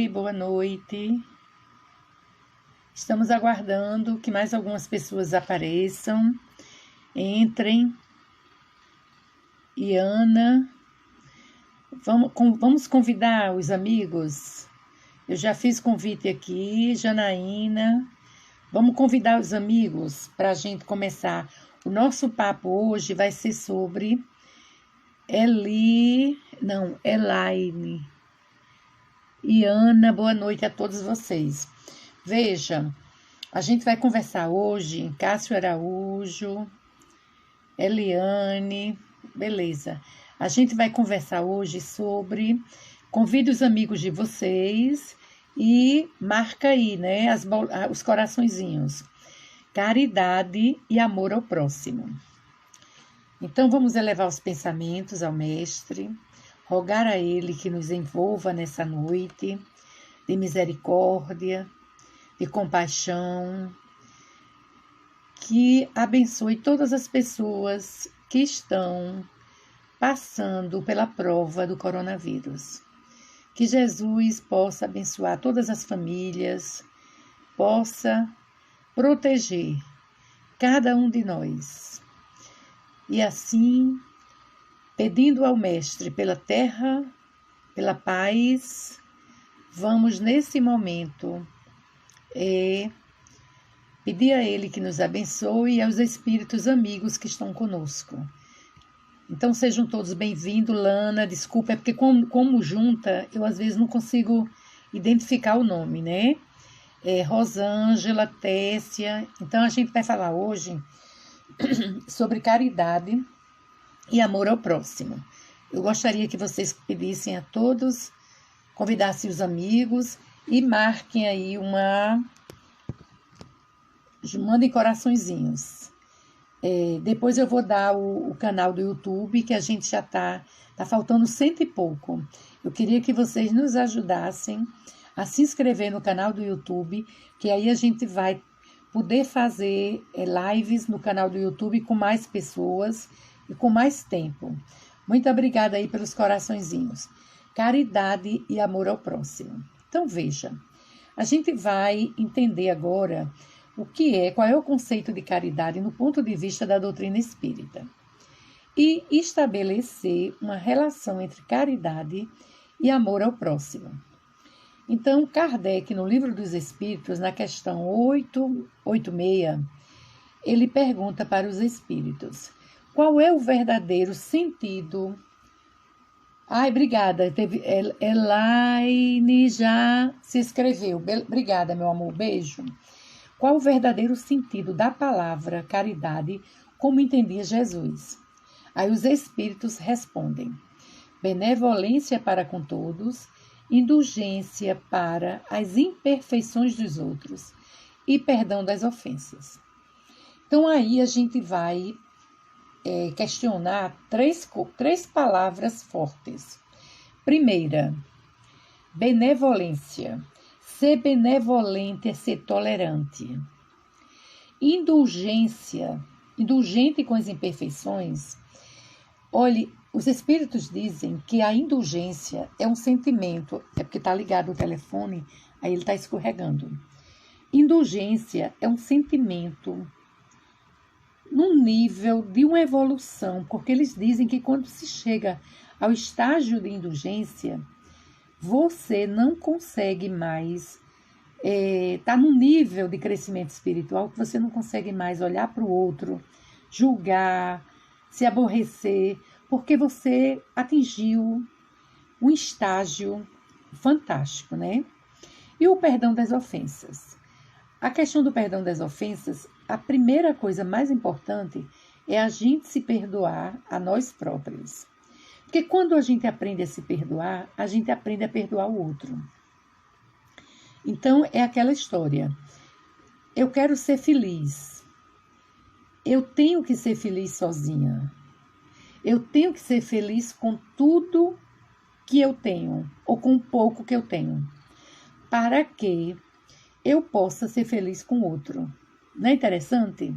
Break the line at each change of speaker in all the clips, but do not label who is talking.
Oi, boa noite. Estamos aguardando que mais algumas pessoas apareçam, entrem. Iana, vamos convidar os amigos? Eu já fiz convite aqui, Janaína. Vamos convidar os amigos para a gente começar. O nosso papo hoje vai ser sobre Elaine. Iana, boa noite a todos vocês. Veja, a gente vai conversar hoje, Cássio Araújo, Eliane, beleza. A gente vai conversar hoje sobre, convide os amigos de vocês e marca aí, né, os coraçõezinhos. Caridade e amor ao próximo. Então vamos elevar os pensamentos ao Mestre, rogar a Ele que nos envolva nessa noite de misericórdia, de compaixão, que abençoe todas as pessoas que estão passando pela prova do coronavírus. Que Jesus possa abençoar todas as famílias, possa proteger cada um de nós. E assim, pedindo ao Mestre pela terra, pela paz, vamos nesse momento pedir a Ele que nos abençoe e aos espíritos amigos que estão conosco. Então sejam todos bem-vindos. Lana, desculpa, é porque como junta, eu às vezes não consigo identificar o nome, né? Rosângela, Tessia. Então a gente vai falar hoje sobre caridade e amor ao próximo. Eu gostaria que vocês pedissem a todos, convidassem os amigos e marquem aí mandem coraçõezinhos. Depois eu vou dar o canal do YouTube, que a gente já tá faltando 100 e pouco. Eu queria que vocês nos ajudassem a se inscrever no canal do YouTube, que aí a gente vai poder fazer lives no canal do YouTube com mais pessoas e com mais tempo. Muito obrigada aí pelos coraçõezinhos. Caridade e amor ao próximo. Então veja, a gente vai entender agora qual é o conceito de caridade no ponto de vista da doutrina espírita e estabelecer uma relação entre caridade e amor ao próximo. Então, Kardec, no Livro dos Espíritos, na questão 886, ele pergunta para os espíritos: qual é o verdadeiro sentido? Obrigada, Elaine já se inscreveu. Obrigada, meu amor, beijo. Qual o verdadeiro sentido da palavra caridade, como entendia Jesus? Aí os espíritos respondem: benevolência para com todos, indulgência para as imperfeições dos outros e perdão das ofensas. Então aí a gente vai questionar três palavras fortes. Primeira, benevolência. Ser benevolente é ser tolerante. Indulgência, indulgente com as imperfeições. Olhe, os espíritos dizem que a indulgência é um sentimento, é porque está ligado o telefone, aí ele está escorregando. Indulgência é um sentimento num nível de uma evolução, porque eles dizem que quando se chega ao estágio de indulgência, você não consegue mais tá num nível de crescimento espiritual que você não consegue mais olhar para o outro, julgar, se aborrecer, porque você atingiu um estágio fantástico, né? E o perdão das ofensas. A questão do perdão das ofensas, a primeira coisa mais importante é a gente se perdoar a nós próprios. Porque quando a gente aprende a se perdoar, a gente aprende a perdoar o outro. Então, é aquela história. Eu quero ser feliz. Eu tenho que ser feliz sozinha. Eu tenho que ser feliz com tudo que eu tenho, ou com o pouco que eu tenho, para que eu possa ser feliz com o outro. Não é interessante?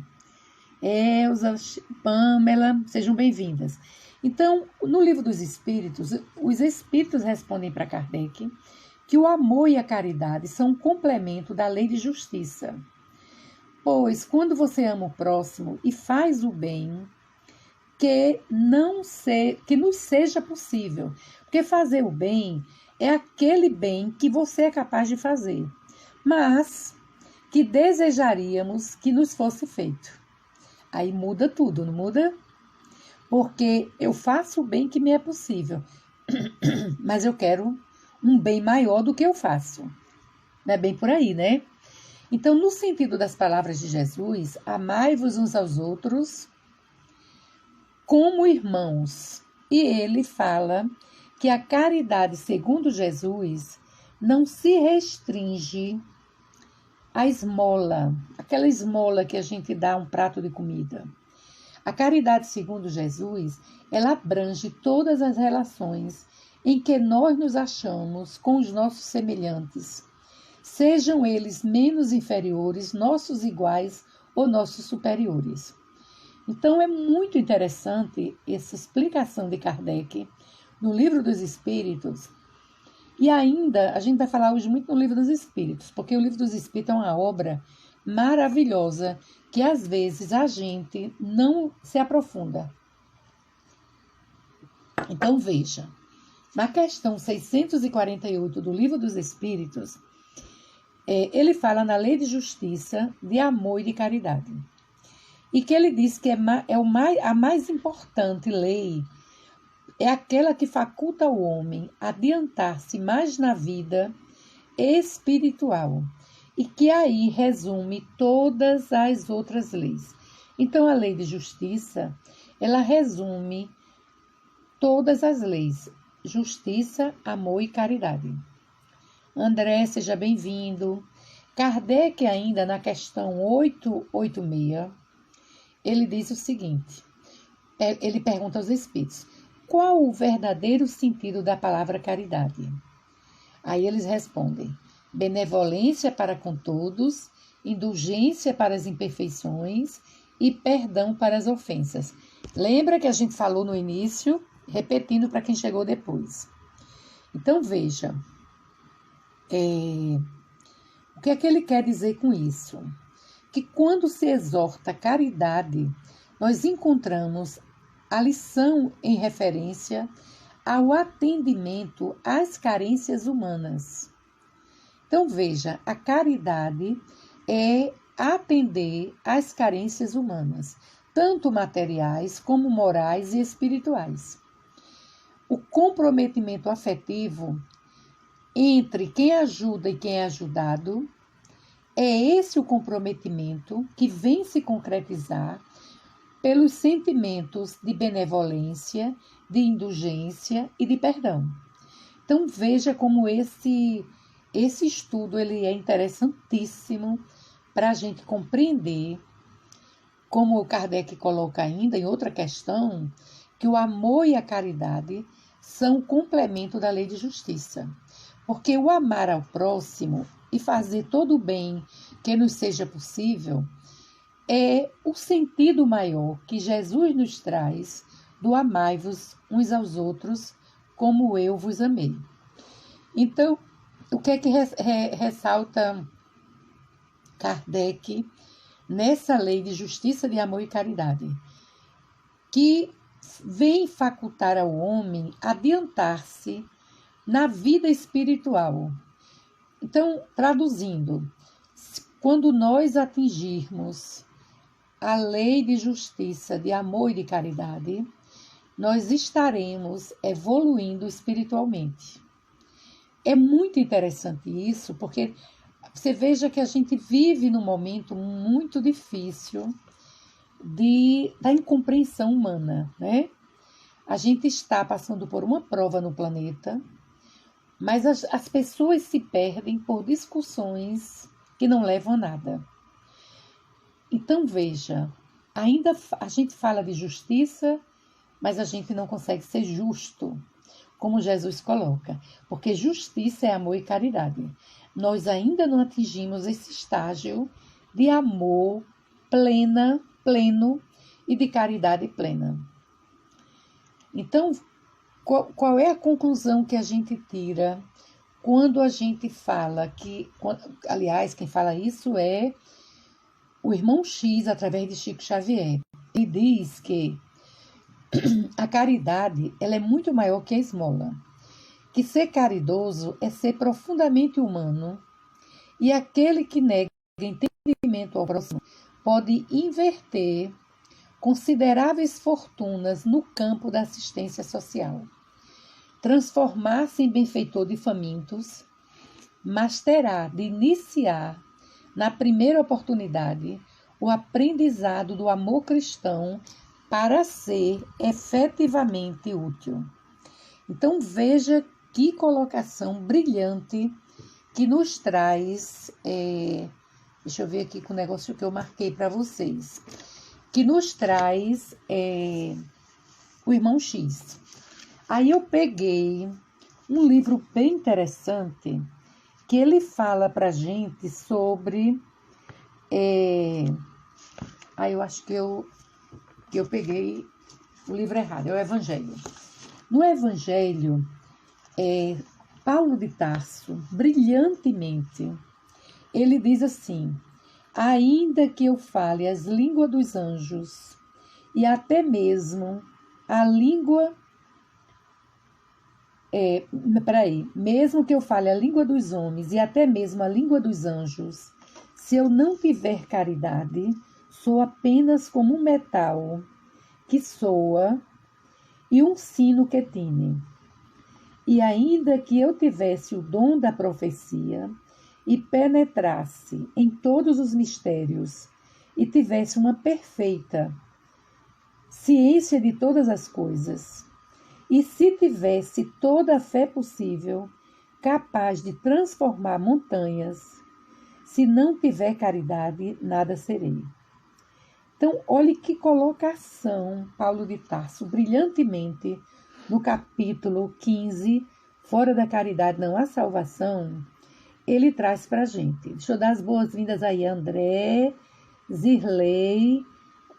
Elza, Pamela, sejam bem-vindas. Então, no Livro dos Espíritos, os Espíritos respondem para Kardec que o amor e a caridade são um complemento da lei de justiça. Pois, quando você ama o próximo e faz o bem, que nos seja possível. Porque fazer o bem é aquele bem que você é capaz de fazer, mas que desejaríamos que nos fosse feito. Aí muda tudo, não muda? Porque eu faço o bem que me é possível, mas eu quero um bem maior do que eu faço. Não é bem por aí, né? Então, no sentido das palavras de Jesus, amai-vos uns aos outros como irmãos. E ele fala que a caridade, segundo Jesus, não se restringe à esmola, aquela esmola que a gente dá um prato de comida. A caridade, segundo Jesus, ela abrange todas as relações em que nós nos achamos com os nossos semelhantes, sejam eles menos inferiores, nossos iguais ou nossos superiores. Então, é muito interessante essa explicação de Kardec no Livro dos Espíritos. E ainda, a gente vai falar hoje muito no Livro dos Espíritos, porque o Livro dos Espíritos é uma obra maravilhosa que, às vezes, a gente não se aprofunda. Então, veja, na questão 648 do Livro dos Espíritos, ele fala na lei de justiça, de amor e de caridade. E que ele diz que a mais importante lei é aquela que faculta ao homem adiantar-se mais na vida espiritual e que aí resume todas as outras leis. Então, a lei de justiça, ela resume todas as leis: justiça, amor e caridade. André, seja bem-vindo. Kardec, ainda na questão 886, ele diz o seguinte, ele pergunta aos espíritos: qual o verdadeiro sentido da palavra caridade? Aí eles respondem: benevolência para com todos, indulgência para as imperfeições e perdão para as ofensas. Lembra que a gente falou no início, repetindo para quem chegou depois. Então, veja, o que é que ele quer dizer com isso? Que quando se exorta a caridade, nós encontramos a lição em referência ao atendimento às carências humanas. Então, veja, a caridade é atender às carências humanas, tanto materiais como morais e espirituais. O comprometimento afetivo entre quem ajuda e quem é ajudado, é esse o comprometimento que vem se concretizar pelos sentimentos de benevolência, de indulgência e de perdão. Então, veja como esse estudo ele é interessantíssimo para a gente compreender, como o Kardec coloca ainda em outra questão, que o amor e a caridade são o complemento da lei de justiça. Porque o amar ao próximo e fazer todo o bem que nos seja possível é o sentido maior que Jesus nos traz do amai-vos uns aos outros como eu vos amei. Então, o que é que ressalta Kardec nessa lei de justiça, de amor e caridade? Que vem facultar ao homem adiantar-se na vida espiritual. Então, traduzindo, quando nós atingirmos a lei de justiça, de amor e de caridade, nós estaremos evoluindo espiritualmente. É muito interessante isso, porque você veja que a gente vive num momento muito difícil da incompreensão humana, né? A gente está passando por uma prova no planeta, mas as pessoas se perdem por discussões que não levam a nada. Então, veja, ainda a gente fala de justiça, mas a gente não consegue ser justo, como Jesus coloca, porque justiça é amor e caridade. Nós ainda não atingimos esse estágio de amor pleno e de caridade plena. Então, qual é a conclusão que a gente tira quando a gente fala que, aliás, quem fala isso é o irmão X, através de Chico Xavier. Ele diz que a caridade ela é muito maior que a esmola, que ser caridoso é ser profundamente humano, e aquele que nega entendimento ao próximo pode inverter consideráveis fortunas no campo da assistência social, transformar-se em benfeitor de famintos, mas terá de iniciar, na primeira oportunidade, o aprendizado do amor cristão para ser efetivamente útil. Então veja que colocação brilhante que nos traz, deixa eu ver aqui com o negócio que eu marquei para vocês, que nos traz o irmão X. Aí eu peguei um livro bem interessante que ele fala para a gente sobre... eu acho que eu peguei o livro errado, é o Evangelho. No Evangelho, Paulo de Tarso, brilhantemente, ele diz assim: ainda que eu fale as línguas dos anjos e até mesmo a língua... mesmo que eu fale a língua dos homens e até mesmo a língua dos anjos, se eu não tiver caridade, sou apenas como um metal que soa e um sino que tine. E ainda que eu tivesse o dom da profecia e penetrasse em todos os mistérios e tivesse uma perfeita ciência de todas as coisas, e se tivesse toda a fé possível, capaz de transformar montanhas, se não tiver caridade, nada serei. Então, olhe que colocação Paulo de Tarso, brilhantemente, no capítulo 15, Fora da Caridade Não Há Salvação, ele traz para a gente. Deixa eu dar as boas-vindas aí, André, Zirlei,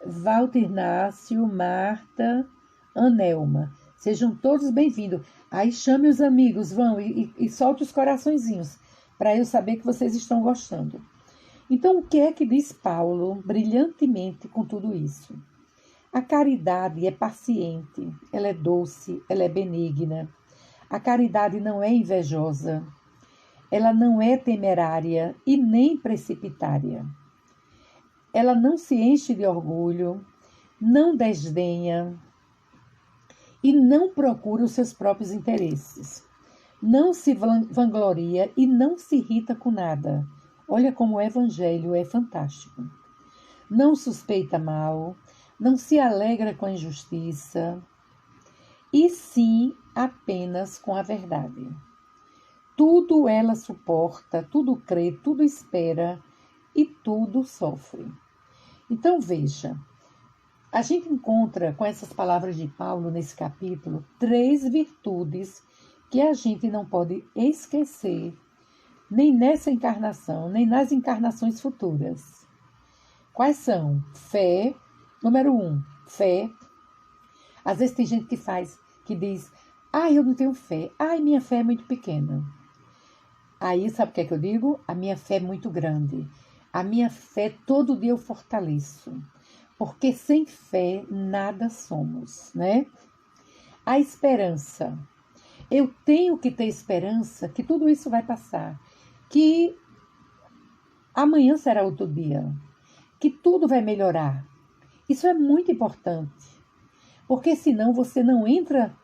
Walter Inácio, Marta, Anelma. Sejam todos bem-vindos. Aí chame os amigos, vão e solte os coraçõezinhos, para eu saber que vocês estão gostando. Então, o que é que diz Paulo brilhantemente com tudo isso? A caridade é paciente, ela é doce, ela é benigna. A caridade não é invejosa, ela não é temerária e nem precipitária. Ela não se enche de orgulho, não desdenha e não procura os seus próprios interesses. Não se vangloria e não se irrita com nada. Olha como o Evangelho é fantástico. Não suspeita mal, não se alegra com a injustiça, e sim apenas com a verdade. Tudo ela suporta, tudo crê, tudo espera e tudo sofre. Então veja, a gente encontra com essas palavras de Paulo nesse capítulo 3 virtudes que a gente não pode esquecer nem nessa encarnação, nem nas encarnações futuras. Quais são? Fé, número 1, fé. Às vezes tem gente que diz, eu não tenho fé, minha fé é muito pequena. Aí sabe o que é que eu digo? A minha fé é muito grande. A minha fé todo dia eu fortaleço. Porque sem fé nada somos, né? A esperança. Eu tenho que ter esperança que tudo isso vai passar. Que amanhã será outro dia. Que tudo vai melhorar. Isso é muito importante. Porque senão você não entra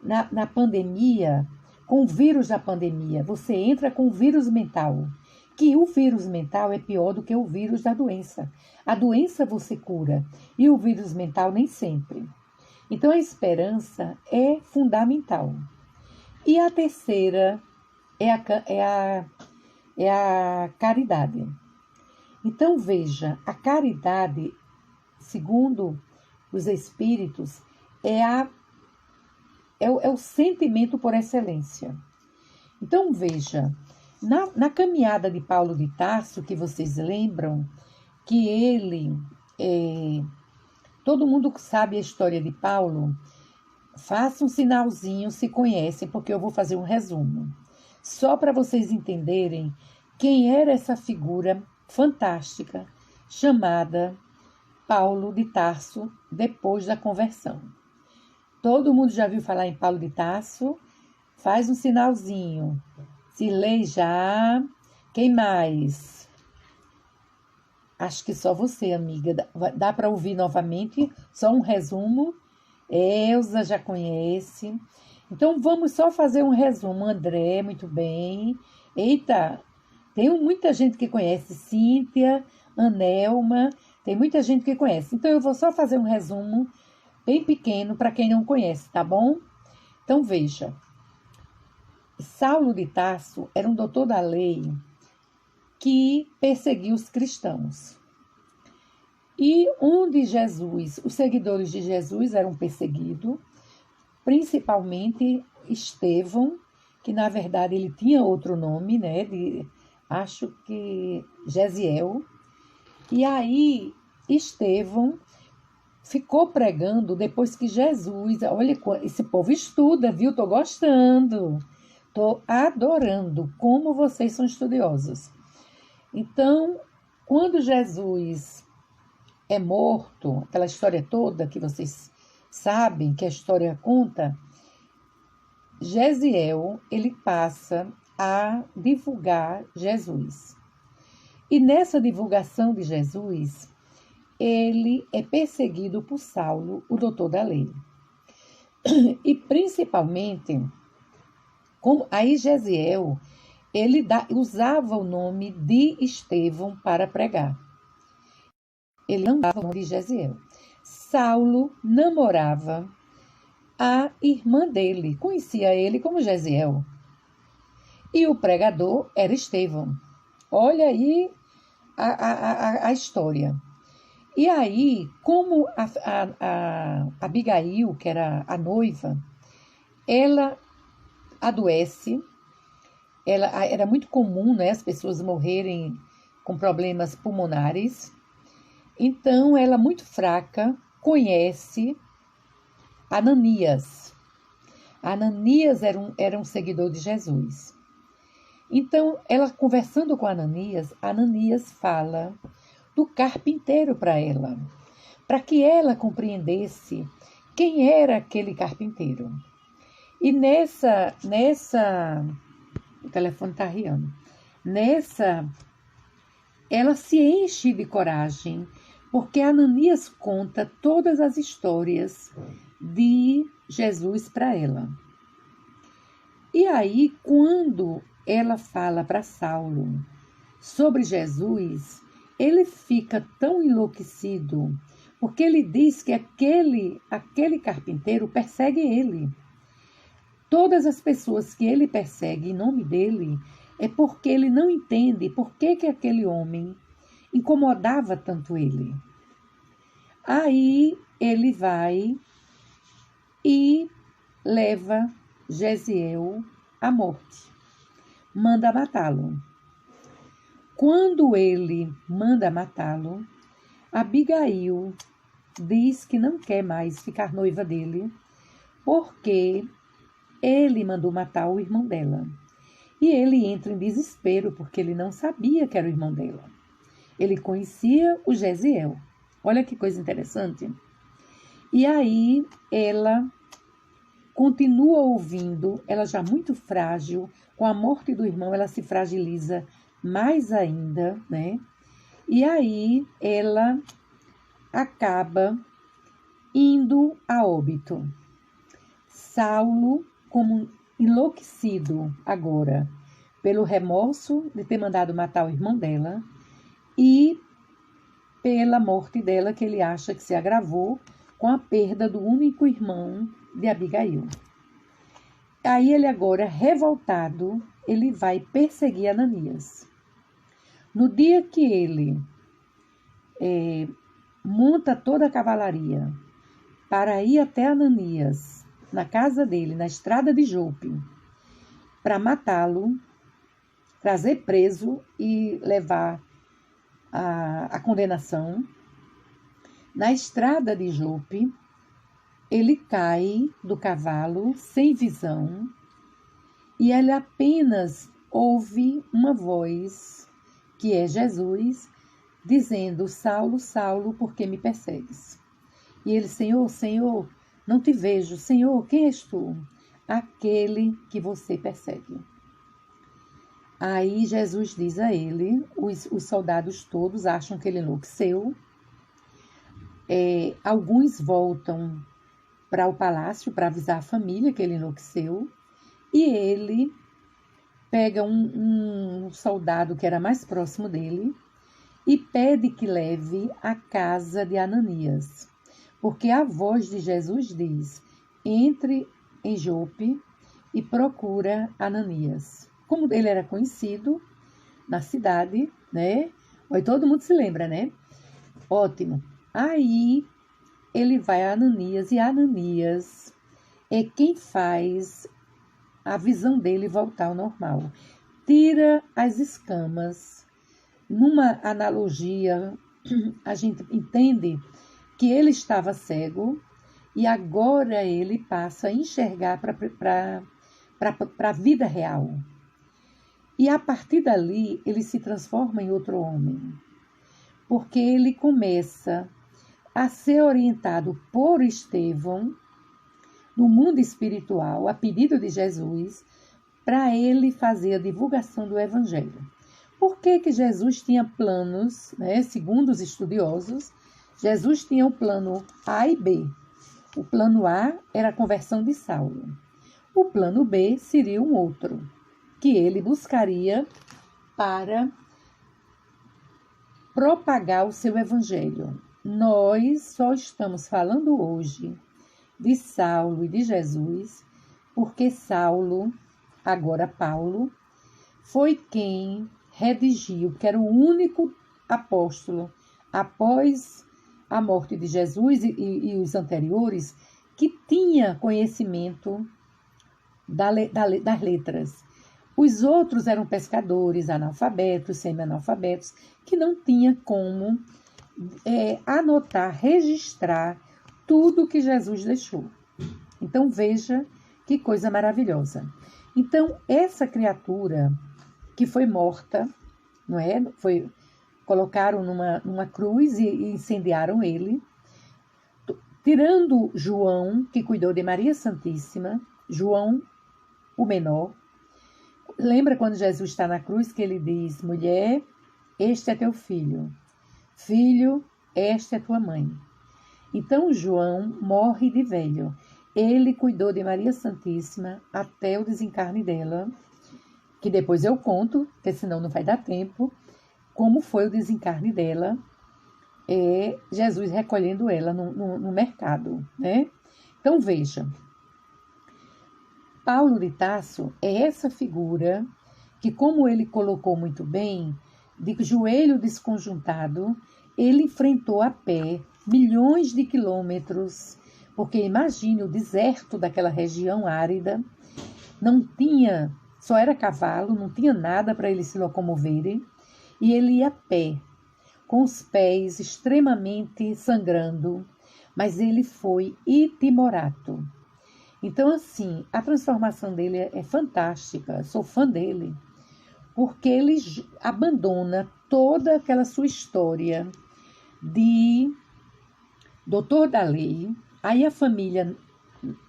na pandemia com o vírus da pandemia. Você entra com o vírus mental. Que o vírus mental é pior do que o vírus da doença. A doença você cura e o vírus mental nem sempre. Então a esperança é fundamental. E a terceira é a caridade. Então veja, a caridade, segundo os espíritos, é o sentimento por excelência. Então veja, na caminhada de Paulo de Tarso, que vocês lembram, que ele, todo mundo sabe a história de Paulo, faça um sinalzinho se conhecem, porque eu vou fazer um resumo. só para vocês entenderem quem era essa figura fantástica chamada Paulo de Tarso depois da conversão. Todo mundo já viu falar em Paulo de Tarso? Faz um sinalzinho. Cirlei já. Quem mais? Acho que só você, amiga. Dá para ouvir novamente? Só um resumo. Elza já conhece. Então, vamos só fazer um resumo. André, muito bem. Eita, tem muita gente que conhece. Cíntia, Anelma, tem muita gente que conhece. Então, eu vou só fazer um resumo bem pequeno para quem não conhece, tá bom? Então, veja. Saulo de Tarso era um doutor da lei que perseguiu os cristãos. E onde Jesus, os seguidores de Jesus eram perseguidos, principalmente Estevão, que na verdade ele tinha outro nome, né? Acho que Gesiel. E aí Estevão ficou pregando depois que Jesus... Olha, esse povo estuda, viu? Tô gostando. Tô adorando como vocês são estudiosos. Então, quando Jesus é morto, aquela história toda que vocês sabem que a história conta, Gesiel, ele passa a divulgar Jesus. E nessa divulgação de Jesus, ele é perseguido por Saulo, o doutor da lei. E principalmente, como aí Gesiel, ele usava o nome de Estevão para pregar. Ele não dava o nome de Gesiel. Saulo namorava a irmã dele, conhecia ele como Gesiel. E o pregador era Estevão. Olha aí a história. E aí, como a Abigail, que era a noiva, ela adoece. Era muito comum, né, as pessoas morrerem com problemas pulmonares. Então, ela, muito fraca, conhece Ananias. Ananias era um seguidor de Jesus. Então, ela conversando com Ananias fala do carpinteiro para ela, para que ela compreendesse quem era aquele carpinteiro. E o telefone está riando. Ela se enche de coragem, porque Ananias conta todas as histórias de Jesus para ela. E aí, quando ela fala para Saulo sobre Jesus, ele fica tão enlouquecido, porque ele diz que aquele carpinteiro persegue ele. Todas as pessoas que ele persegue em nome dele é porque ele não entende por que aquele homem incomodava tanto ele. Aí ele vai e leva Gesiel à morte. Manda matá-lo. Quando ele manda matá-lo, Abigail diz que não quer mais ficar noiva dele, porque ele mandou matar o irmão dela. E ele entra em desespero, porque ele não sabia que era o irmão dela. Ele conhecia o Gesiel. Olha que coisa interessante. E aí ela continua ouvindo, ela já muito frágil, com a morte do irmão, ela se fragiliza mais ainda, né? E aí ela acaba indo a óbito. Saulo, como enlouquecido agora pelo remorso de ter mandado matar o irmão dela e pela morte dela, que ele acha que se agravou com a perda do único irmão de Abigail. Aí ele agora, revoltado, ele vai perseguir Ananias. No dia que ele monta toda a cavalaria para ir até Ananias, na casa dele, na estrada de Jope, para matá-lo, trazer preso e levar a condenação, na estrada de Jope, ele cai do cavalo sem visão e ele apenas ouve uma voz, que é Jesus, dizendo: Saulo, Saulo, por que me persegues? E ele: Senhor, Senhor, não te vejo. Senhor, quem és tu? Aquele que você persegue. Aí Jesus diz a ele, os soldados todos acham que ele enlouqueceu. Alguns voltam para o palácio para avisar a família que ele enlouqueceu. E ele pega um soldado que era mais próximo dele e pede que leve à casa de Ananias. Porque a voz de Jesus diz: entre em Jope e procura Ananias. Como ele era conhecido na cidade, né? Aí todo mundo se lembra, né? Ótimo. Aí ele vai a Ananias e Ananias é quem faz a visão dele voltar ao normal. Tira as escamas. Numa analogia, a gente entende que ele estava cego e agora ele passa a enxergar para a vida real. E a partir dali, ele se transforma em outro homem, porque ele começa a ser orientado por Estevão, no mundo espiritual, a pedido de Jesus, para ele fazer a divulgação do Evangelho. Por que Jesus tinha planos, né? Segundo os estudiosos, Jesus tinha o plano A e B. O plano A era a conversão de Saulo. O plano B seria um outro, que ele buscaria para propagar o seu evangelho. Nós só estamos falando hoje de Saulo e de Jesus, porque Saulo, agora Paulo, foi quem redigiu, que era o único apóstolo, após a morte de Jesus e os anteriores, que tinha conhecimento das letras. Os outros eram pescadores, analfabetos, semi-analfabetos, que não tinha como anotar, registrar tudo que Jesus deixou. Então veja que coisa maravilhosa. Então essa criatura que foi morta, não é? Colocaram numa cruz e incendiaram ele, tirando João, que cuidou de Maria Santíssima, João, o menor. Lembra quando Jesus está na cruz que ele diz: mulher, este é teu filho. Filho, esta é tua mãe. Então João morre de velho. Ele cuidou de Maria Santíssima até o desencarne dela, que depois eu conto, porque senão não vai dar tempo, como foi o desencarne dela, Jesus recolhendo ela no mercado, né? Então veja, Paulo de Tarso é essa figura que, como ele colocou muito bem, de joelho desconjuntado, ele enfrentou a pé milhões de quilômetros, porque imagine o deserto daquela região árida, não tinha, só era cavalo, não tinha nada para eles se locomoverem, e ele ia a pé, com os pés extremamente sangrando, mas ele foi itimorato. Então, assim, a transformação dele é fantástica, sou fã dele, porque ele abandona toda aquela sua história de doutor da lei, aí a família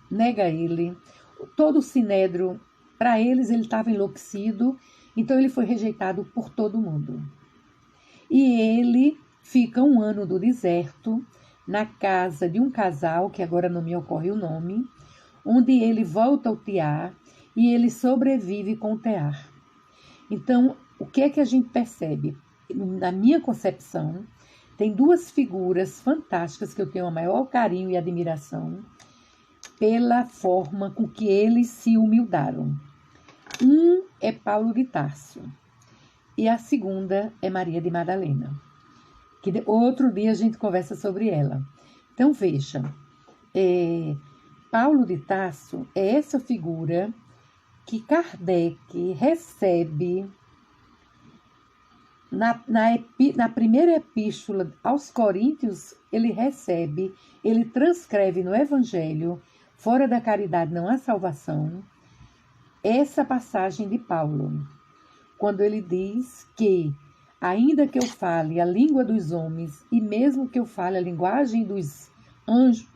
nega ele, todo o sinédrio, para eles ele estava enlouquecido, então ele foi rejeitado por todo mundo. E ele fica um ano do deserto, na casa de um casal, que agora não me ocorre o nome, onde ele volta ao tear e ele sobrevive com o tear. Então, o que é que a gente percebe? Na minha concepção, tem duas figuras fantásticas que eu tenho o maior carinho e admiração pela forma com que eles se humildaram. Um é Paulo de Tarso e a segunda é Maria de Madalena, que outro dia a gente conversa sobre ela. Então, veja, Paulo de Tarso é essa figura que Kardec recebe na primeira epístola aos Coríntios, ele transcreve no Evangelho: fora da caridade não há salvação. essa passagem de Paulo, quando ele diz que, ainda que eu fale a língua dos homens e mesmo que eu fale a linguagem dos anjos,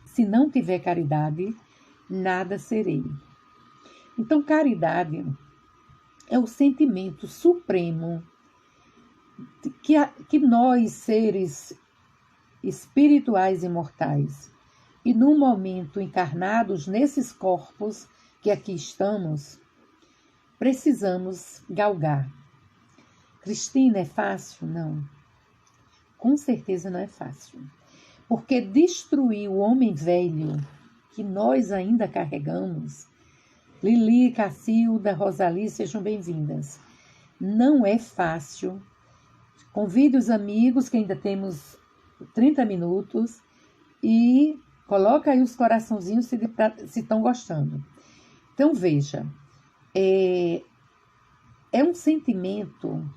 se não tiver caridade, nada serei. Então, caridade é o sentimento supremo que nós, seres espirituais e mortais, e no momento encarnados nesses corpos que aqui estamos, precisamos galgar. Cristina, é fácil? Não. Com certeza não é fácil. Porque destruir o homem velho que nós ainda carregamos, Lili, Cacilda, Rosali, sejam bem-vindas. Não é fácil. Convide os amigos, que ainda temos 30 minutos, e coloca aí os coraçãozinhos se estão gostando. Então, veja, é um sentimento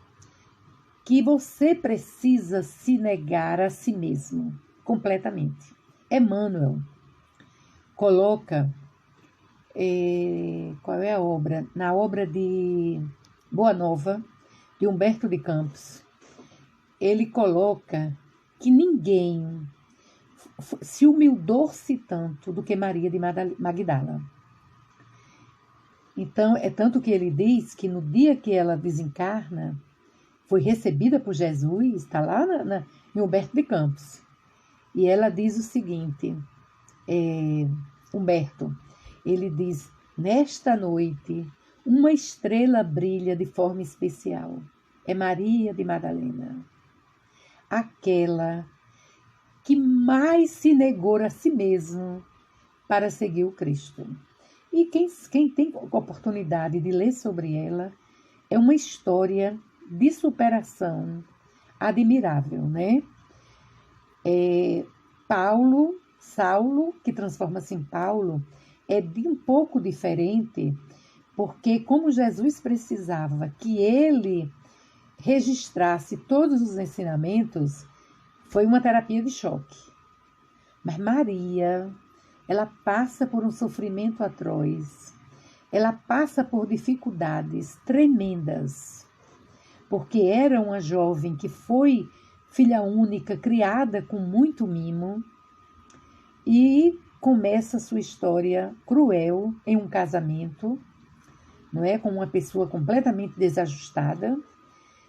que você precisa se negar a si mesmo, completamente. Emmanuel coloca, qual é a obra? Na obra de Boa Nova, de Humberto de Campos, ele coloca que ninguém se humildou-se tanto do que Maria de Magdala. Então, é tanto que ele diz que no dia que ela desencarna, foi recebida por Jesus, está lá em Humberto de Campos. E ela diz o seguinte, Humberto, ele diz, nesta noite, uma estrela brilha de forma especial. É Maria de Madalena, aquela que mais se negou a si mesmo para seguir o Cristo. E quem tem oportunidade de ler sobre ela, é uma história de superação admirável, né? Saulo, que transforma-se em Paulo, é de um pouco diferente, porque como Jesus precisava que ele registrasse todos os ensinamentos, foi uma terapia de choque. Mas Maria, ela passa por um sofrimento atroz, ela passa por dificuldades tremendas, porque era uma jovem que foi filha única, criada com muito mimo, e começa sua história cruel em um casamento, não é, com uma pessoa completamente desajustada,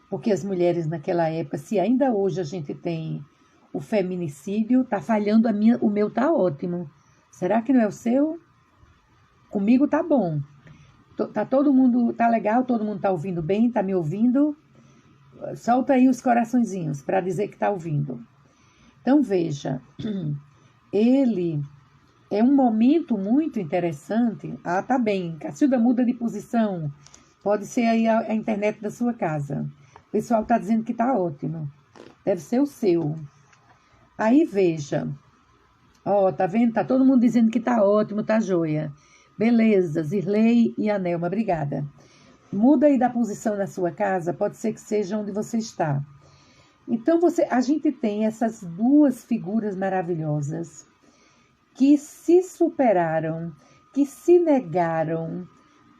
porque as mulheres naquela época, se ainda hoje a gente tem o feminicídio, tá falhando o meu tá ótimo. Será que não é o seu? Comigo tá bom. Tá todo mundo, tá legal? Todo mundo tá ouvindo bem? Tá me ouvindo? Solta aí os coraçõezinhos para dizer que tá ouvindo. Então, veja, ele é um momento muito interessante. Ah, tá bem. Cacilda muda de posição. Pode ser aí a internet da sua casa. O pessoal tá dizendo que tá ótimo. Deve ser o seu. Aí, veja. Ó, tá vendo? Tá todo mundo dizendo que tá ótimo, tá joia. Beleza, Zirlei e Anelma, obrigada. Muda aí da posição na sua casa, pode ser que seja onde você está. Então, a gente tem essas duas figuras maravilhosas que se superaram, que se negaram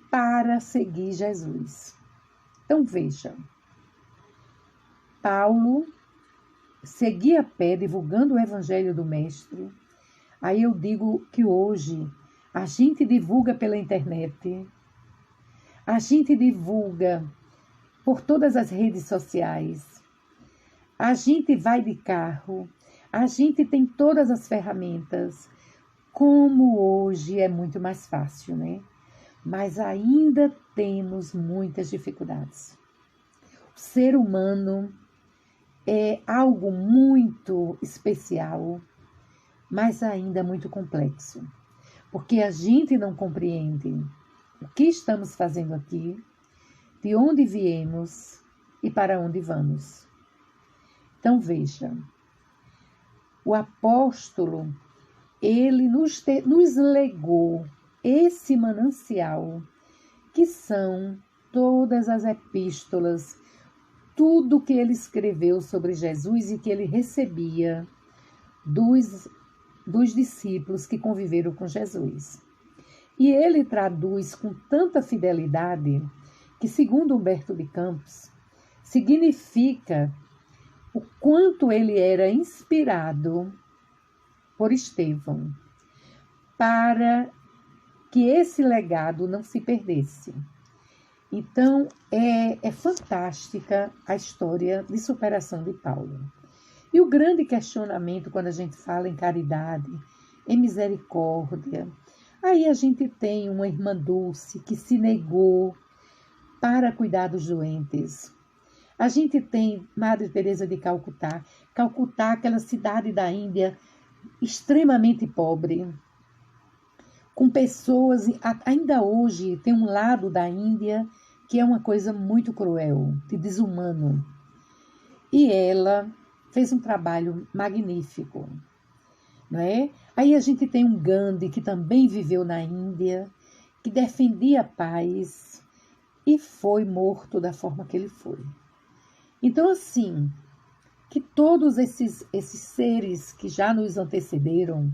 para seguir Jesus. Então, veja. Paulo seguia a pé, divulgando o evangelho do Mestre. Aí eu digo que hoje a gente divulga pela internet, a gente divulga por todas as redes sociais, a gente vai de carro, a gente tem todas as ferramentas. Como hoje é muito mais fácil, né? Mas ainda temos muitas dificuldades. O ser humano é algo muito especial, mas ainda muito complexo, porque a gente não compreende o que estamos fazendo aqui, de onde viemos e para onde vamos. Então, veja, o apóstolo, ele nos legou esse manancial, que são todas as epístolas, tudo que ele escreveu sobre Jesus e que ele recebia dos discípulos que conviveram com Jesus. E ele traduz com tanta fidelidade que, segundo Humberto de Campos, significa o quanto ele era inspirado por Estevão para que esse legado não se perdesse. Então, é fantástica a história de superação de Paulo. E o grande questionamento quando a gente fala em caridade, em misericórdia, aí a gente tem uma irmã Dulce que se negou para cuidar dos doentes. A gente tem Madre Teresa de Calcutá, aquela cidade da Índia extremamente pobre, com pessoas, ainda hoje tem um lado da Índia que é uma coisa muito cruel, de desumano. E ela fez um trabalho magnífico, não é? Aí a gente tem um Gandhi que também viveu na Índia, que defendia a paz e foi morto da forma que ele foi. Então, assim, que todos esses seres que já nos antecederam,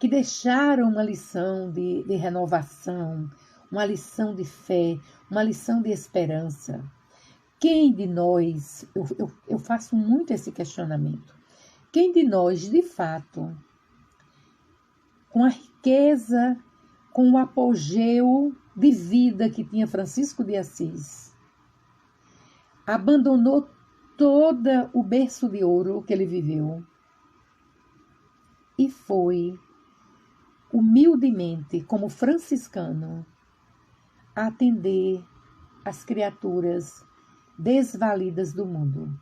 que deixaram uma lição de renovação, uma lição de fé, uma lição de esperança. Quem de nós, eu faço muito esse questionamento, quem de nós, de fato, com a riqueza, com o apogeu de vida que tinha Francisco de Assis, abandonou todo o berço de ouro que ele viveu e foi humildemente, como franciscano, a atender as criaturas desvalidas do mundo.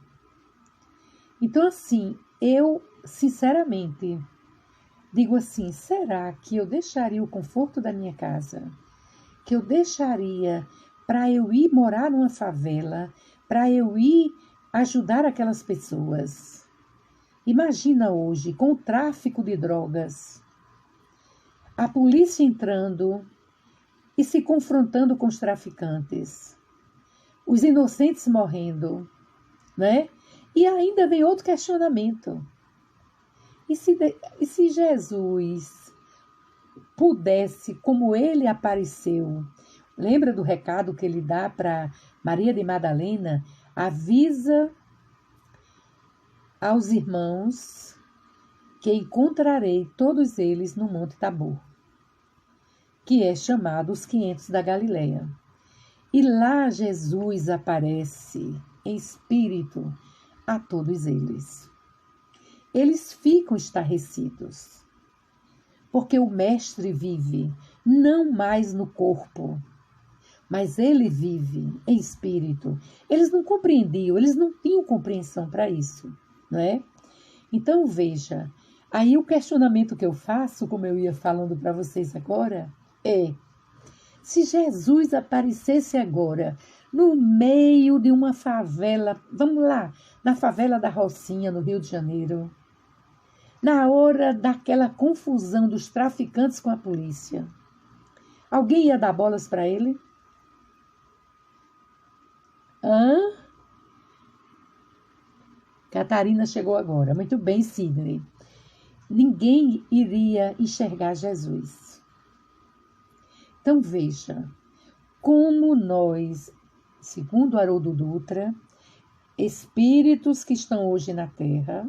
Então, assim, eu, sinceramente, digo assim, será que eu deixaria o conforto da minha casa, que eu deixaria para eu ir morar numa favela, para eu ir ajudar aquelas pessoas? Imagina hoje, com o tráfico de drogas, a polícia entrando e se confrontando com os traficantes, os inocentes morrendo, né? E ainda vem outro questionamento. E se Jesus pudesse, como ele apareceu, lembra do recado que ele dá para Maria de Madalena? Avisa aos irmãos que encontrarei todos eles no Monte Tabor, que é chamado os 500 da Galileia. E lá Jesus aparece em espírito a todos eles. Eles ficam estarrecidos, porque o Mestre vive não mais no corpo, mas ele vive em espírito. Eles não compreendiam, eles não tinham compreensão para isso, não é? Então veja, aí o questionamento que eu faço, como eu ia falando para vocês agora, é: se Jesus aparecesse agora no meio de uma favela, vamos lá, na favela da Rocinha, no Rio de Janeiro, na hora daquela confusão dos traficantes com a polícia, alguém ia dar bolas para ele? Catarina chegou agora. Muito bem, Sidney. Ninguém iria enxergar Jesus. Então veja, como nós, segundo Haroldo Dutra, espíritos que estão hoje na Terra,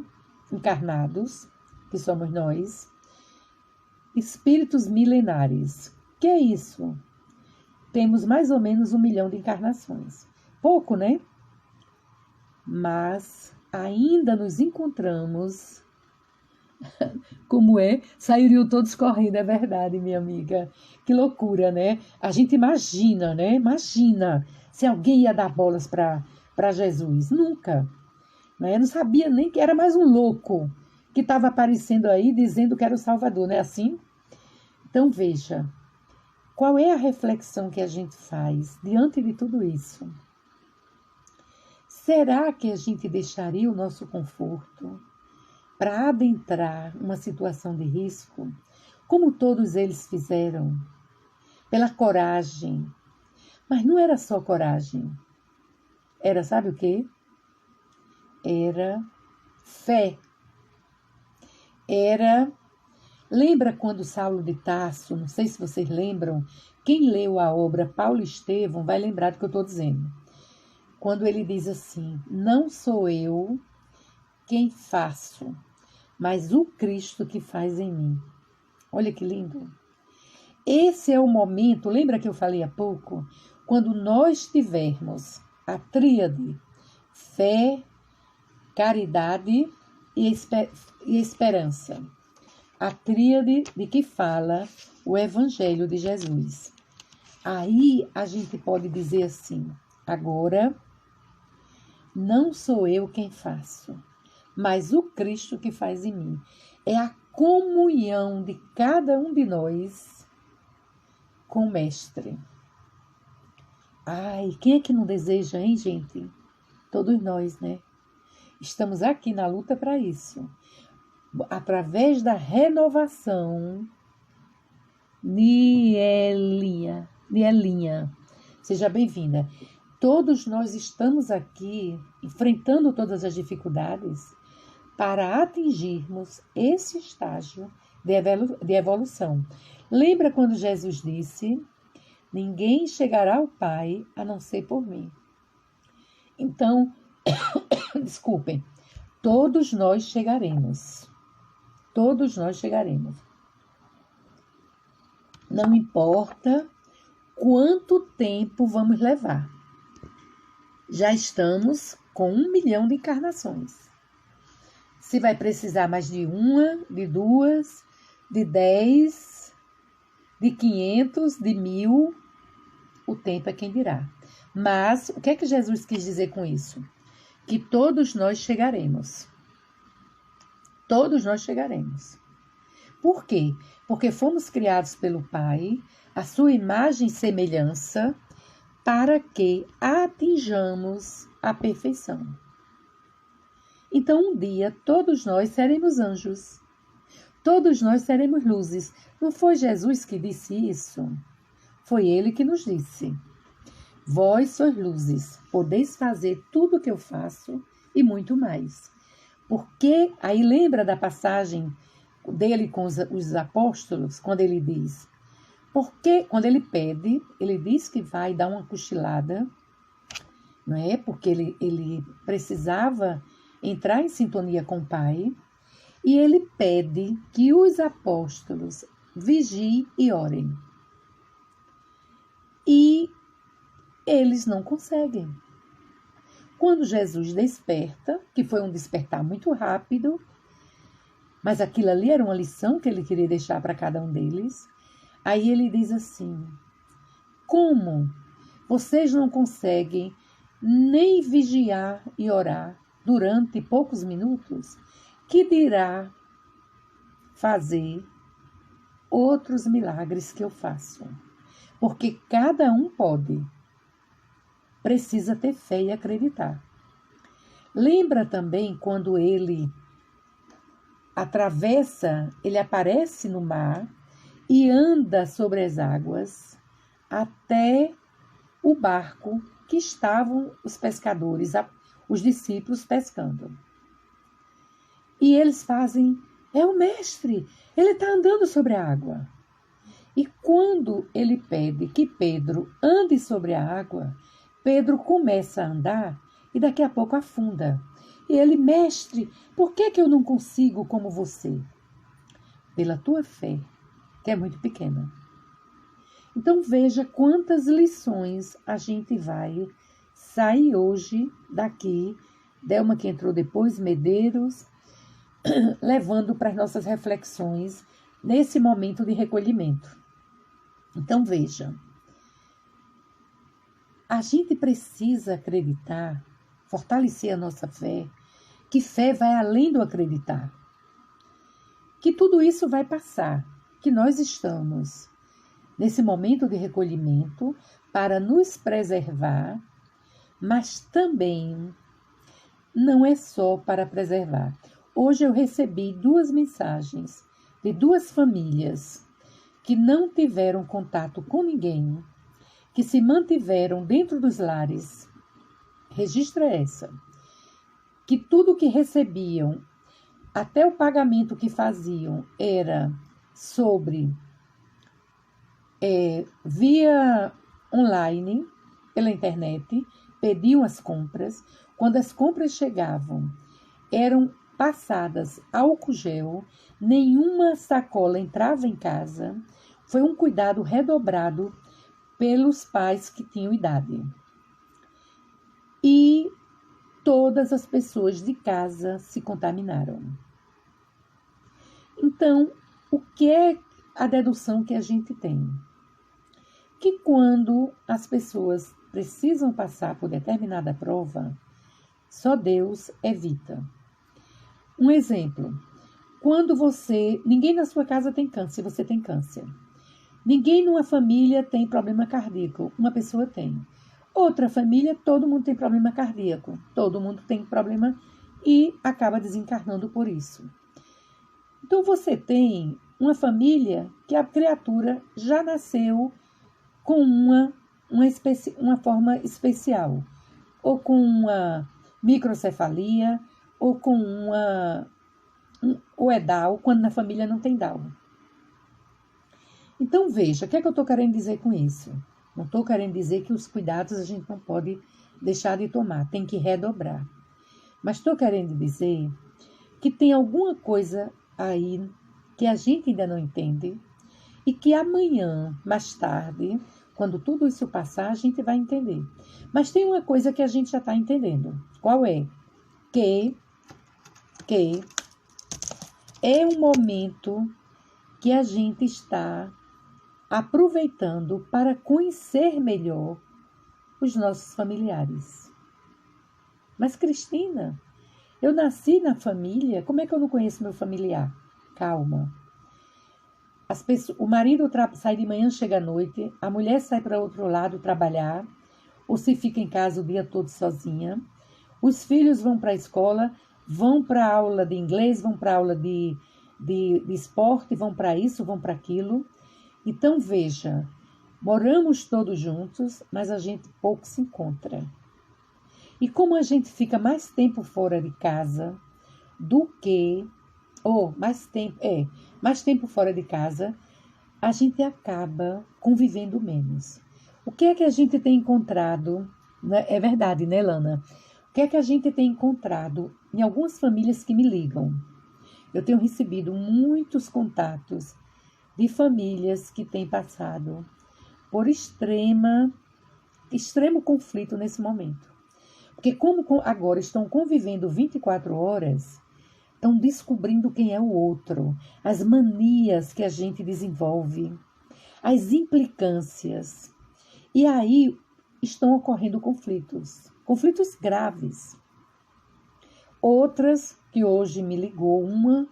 encarnados, que somos nós, espíritos milenares. Que é isso? Temos mais ou menos 1 milhão de encarnações. Pouco, né? Mas ainda nos encontramos. Como é? Sairiam todos correndo, é verdade, minha amiga. Que loucura, né? A gente imagina, né? Imagina se alguém ia dar bolas para Jesus. Nunca. Né? Não sabia nem que era mais um louco que estava aparecendo aí dizendo que era o Salvador, não é assim? Então veja, qual é a reflexão que a gente faz diante de tudo isso? Será que a gente deixaria o nosso conforto para adentrar uma situação de risco, como todos eles fizeram, pela coragem? Mas não era só coragem. Era, sabe o quê? Era fé. Era Lembra quando Saulo de Tarso, não sei se vocês lembram, quem leu a obra Paulo e Estevão vai lembrar do que eu estou dizendo. Quando ele diz assim: não sou eu quem faço, mas o Cristo que faz em mim. Olha que lindo. Esse é o momento, lembra que eu falei há pouco? Quando nós tivermos a tríade fé, caridade e esperança. A tríade de que fala o Evangelho de Jesus. Aí a gente pode dizer assim: agora não sou eu quem faço, mas o Cristo que faz em mim. É a comunhão de cada um de nós com o Mestre. Ai, quem é que não deseja, hein, gente? Todos nós, né? Estamos aqui na luta para isso. Através da renovação, Nielinha, seja bem-vinda. Todos nós estamos aqui enfrentando todas as dificuldades para atingirmos esse estágio de evolução. Lembra quando Jesus disse: ninguém chegará ao Pai a não ser por mim. Então, desculpem, todos nós chegaremos. Todos nós chegaremos. Não importa quanto tempo vamos levar. Já estamos com 1 milhão de encarnações. Se vai precisar mais de uma, de duas, de 10, de 500, de 1000, o tempo é quem dirá. Mas o que é que Jesus quis dizer com isso? Que todos nós chegaremos. Todos nós chegaremos. Por quê? Porque fomos criados pelo Pai, a sua imagem e semelhança, para que atinjamos a perfeição. Então, um dia, todos nós seremos anjos. Todos nós seremos luzes. Não foi Jesus que disse isso? Foi Ele que nos disse: vós sois luzes, podeis fazer tudo o que eu faço e muito mais. Porque, aí lembra da passagem dele com os apóstolos, quando ele diz, porque quando ele pede, ele diz que vai dar uma cochilada, não é? Porque ele precisava entrar em sintonia com o Pai, e ele pede que os apóstolos vigiem e orem. E eles não conseguem. Quando Jesus desperta, que foi um despertar muito rápido, mas aquilo ali era uma lição que ele queria deixar para cada um deles, aí ele diz assim: como vocês não conseguem nem vigiar e orar durante poucos minutos, que dirá fazer outros milagres que eu faço? Porque cada um pode. Precisa ter fé e acreditar. Lembra também quando ele ele aparece no mar e anda sobre as águas até o barco que estavam os pescadores, os discípulos pescando. E eles fazem: é o mestre, ele está andando sobre a água. E quando ele pede que Pedro ande sobre a água, Pedro começa a andar e daqui a pouco afunda. E ele: mestre, por que eu não consigo como você? Pela tua fé, que é muito pequena. Então veja quantas lições a gente vai sair hoje daqui, Delma que entrou depois, Medeiros, levando para as nossas reflexões nesse momento de recolhimento. Então veja, a gente precisa acreditar, fortalecer a nossa fé, que fé vai além do acreditar. Que tudo isso vai passar, que nós estamos nesse momento de recolhimento para nos preservar, mas também não é só para preservar. Hoje eu recebi 2 mensagens de 2 famílias que não tiveram contato com ninguém, que se mantiveram dentro dos lares. Registra essa. Que tudo que recebiam, até o pagamento que faziam, era sobre via online, pela internet, pediam as compras. Quando as compras chegavam, eram passadas álcool gel, nenhuma sacola entrava em casa. Foi um cuidado redobrado pelos pais que tinham idade. E todas as pessoas de casa se contaminaram. Então, o que é a dedução que a gente tem? Que quando as pessoas precisam passar por determinada prova, só Deus evita. Um exemplo, ninguém na sua casa tem câncer, você tem câncer. Ninguém numa família tem problema cardíaco, uma pessoa tem. Outra família, todo mundo tem problema cardíaco, todo mundo tem problema e acaba desencarnando por isso. Então você tem uma família que a criatura já nasceu com uma forma especial, ou com uma microcefalia, ou com o Down, quando na família não tem Down. Então veja, o que é que eu estou querendo dizer com isso? Não estou querendo dizer que os cuidados a gente não pode deixar de tomar, tem que redobrar. Mas estou querendo dizer que tem alguma coisa aí que a gente ainda não entende e que amanhã, mais tarde, quando tudo isso passar, a gente vai entender. Mas tem uma coisa que a gente já está entendendo. Qual é? Que é um momento que a gente está aproveitando para conhecer melhor os nossos familiares. Mas, Cristina, eu nasci na família, como é que eu não conheço meu familiar? Calma. O marido sai de manhã, chega à noite, a mulher sai para outro lado trabalhar, ou se fica em casa o dia todo sozinha. Os filhos vão para a escola, vão para a aula de inglês, vão para a aula de esporte, vão para isso, vão para aquilo. Então, veja, moramos todos juntos, mas a gente pouco se encontra. E como a gente fica mais tempo fora de casa do que... mais tempo fora de casa, a gente acaba convivendo menos. O que é que a gente tem encontrado? É verdade, né, Lana? O que é que a gente tem encontrado em algumas famílias que me ligam? Eu tenho recebido muitos contatos de famílias que têm passado por extremo conflito nesse momento. Porque como agora estão convivendo 24 horas, estão descobrindo quem é o outro, as manias que a gente desenvolve, as implicâncias. E aí estão ocorrendo conflitos graves. Outras, que hoje me ligou uma,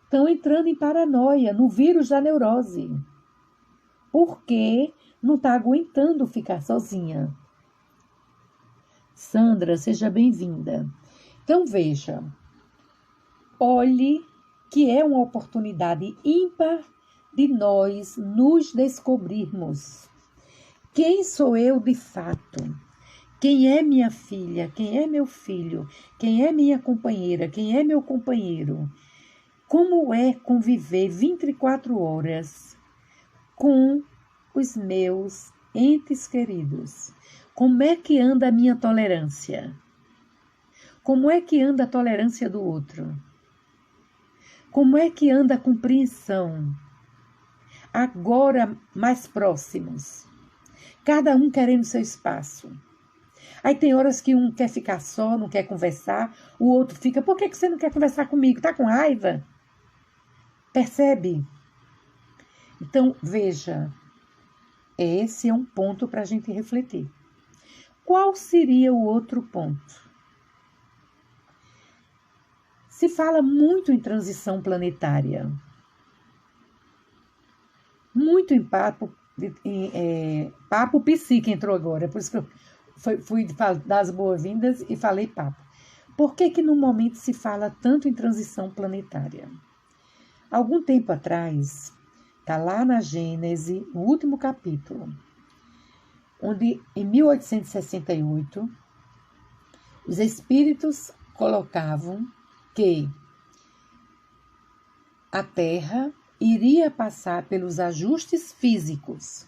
estão entrando em paranoia, no vírus da neurose, porque não está aguentando ficar sozinha. Sandra, seja bem-vinda. Então, veja, olhe que é uma oportunidade ímpar de nós nos descobrirmos. Quem sou eu de fato? Quem é minha filha? Quem é meu filho? Quem é minha companheira? Quem é meu companheiro? Como é conviver 24 horas com os meus entes queridos? Como é que anda a minha tolerância? Como é que anda a tolerância do outro? Como é que anda a compreensão? Agora mais próximos. Cada um querendo seu espaço. Aí tem horas que um quer ficar só, não quer conversar. O outro fica, por que você não quer conversar comigo? Tá com raiva? Percebe? Então, veja. Esse é um ponto para a gente refletir. Qual seria o outro ponto? Se fala muito em transição planetária. Muito em papo psi entrou agora. Por isso que eu fui dar as boas-vindas e falei papo. Por que no momento se fala tanto em transição planetária? Algum tempo atrás, está lá na Gênese, no último capítulo, onde em 1868, os espíritos colocavam que a Terra iria passar pelos ajustes físicos.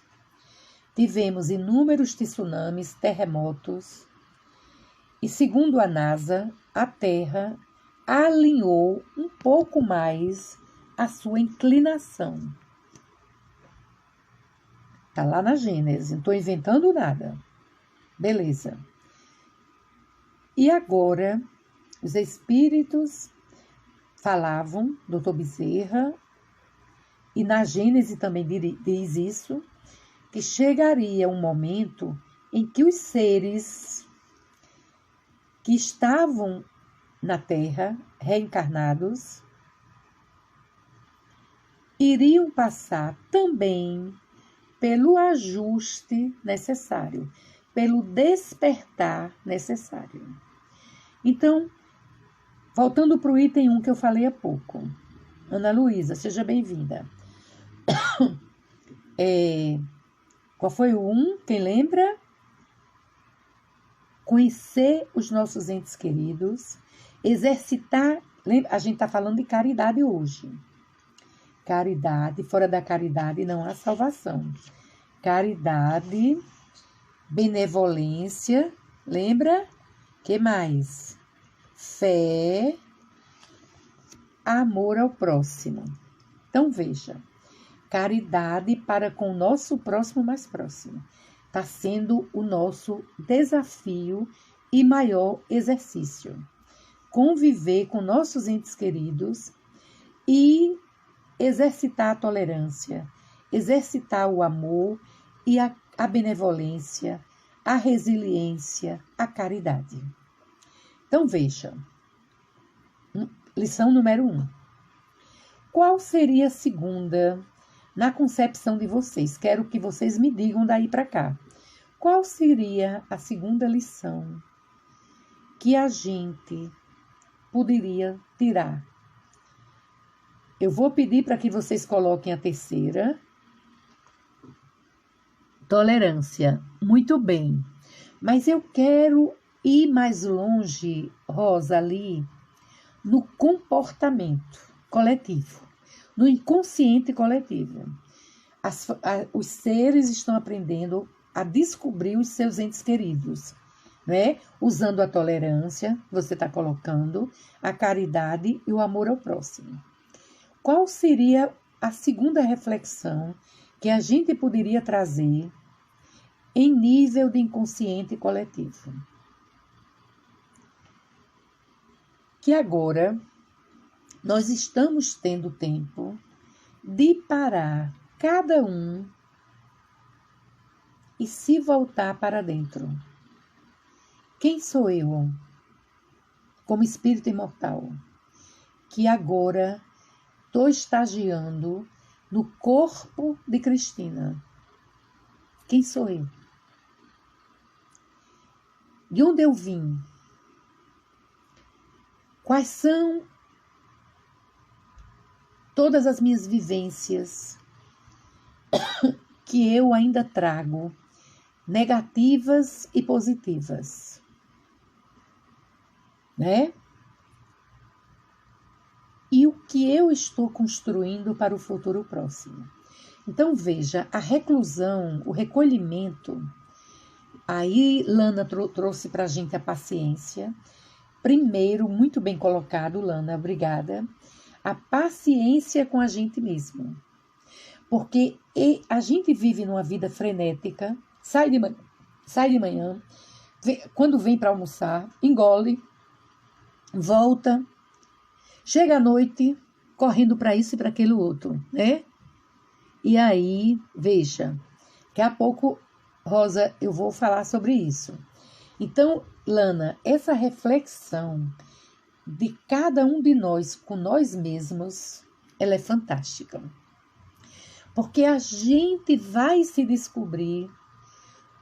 Tivemos inúmeros tsunamis, terremotos, e segundo a NASA, a Terra alinhou um pouco mais a sua inclinação. Está lá na Gênesis, não estou inventando nada. Beleza. E agora, os espíritos falavam, Dr. Bezerra, e na Gênesis também diz isso, que chegaria um momento em que os seres que estavam na Terra, reencarnados, iriam passar também pelo ajuste necessário, pelo despertar necessário. Então, voltando para o item 1 que eu falei há pouco. Ana Luísa, seja bem-vinda. Qual foi o 1? Quem lembra? Conhecer os nossos entes queridos, exercitar. A gente está falando de caridade hoje. Caridade, fora da caridade não há salvação. Caridade, benevolência, lembra? Que mais? Fé, amor ao próximo. Então, veja, caridade para com o nosso próximo mais próximo. Está sendo o nosso desafio e maior exercício. Conviver com nossos entes queridos e exercitar a tolerância, exercitar o amor e a benevolência, a resiliência, a caridade. Então, veja, lição número 1. Qual seria a segunda, na concepção de vocês? Quero que vocês me digam daí para cá. Qual seria a segunda lição que a gente poderia tirar? Eu vou pedir para que vocês coloquem a terceira. Tolerância. Muito bem. Mas eu quero ir mais longe, Rosa, ali, no comportamento coletivo, no inconsciente coletivo. Os seres estão aprendendo a descobrir os seus entes queridos, né? Usando a tolerância, você está colocando, a caridade e o amor ao próximo. Qual seria a segunda reflexão que a gente poderia trazer em nível de inconsciente coletivo? Que agora nós estamos tendo tempo de parar cada um e se voltar para dentro. Quem sou eu, como espírito imortal, que agora estou estagiando no corpo de Cristina? Quem sou eu? De onde eu vim? Quais são todas as minhas vivências que eu ainda trago, negativas e positivas, né? E o que eu estou construindo para o futuro próximo? Então, veja, a reclusão, o recolhimento, aí Lana trouxe para a gente a paciência. Primeiro, muito bem colocado, Lana, obrigada. A paciência com a gente mesmo. Porque a gente vive numa vida frenética, sai de manhã, quando vem para almoçar, engole, volta, chega à noite, correndo para isso e para aquele outro, né? E aí, veja, daqui a pouco, Rosa, eu vou falar sobre isso. Então, Lana, essa reflexão de cada um de nós com nós mesmos, ela é fantástica. Porque a gente vai se descobrir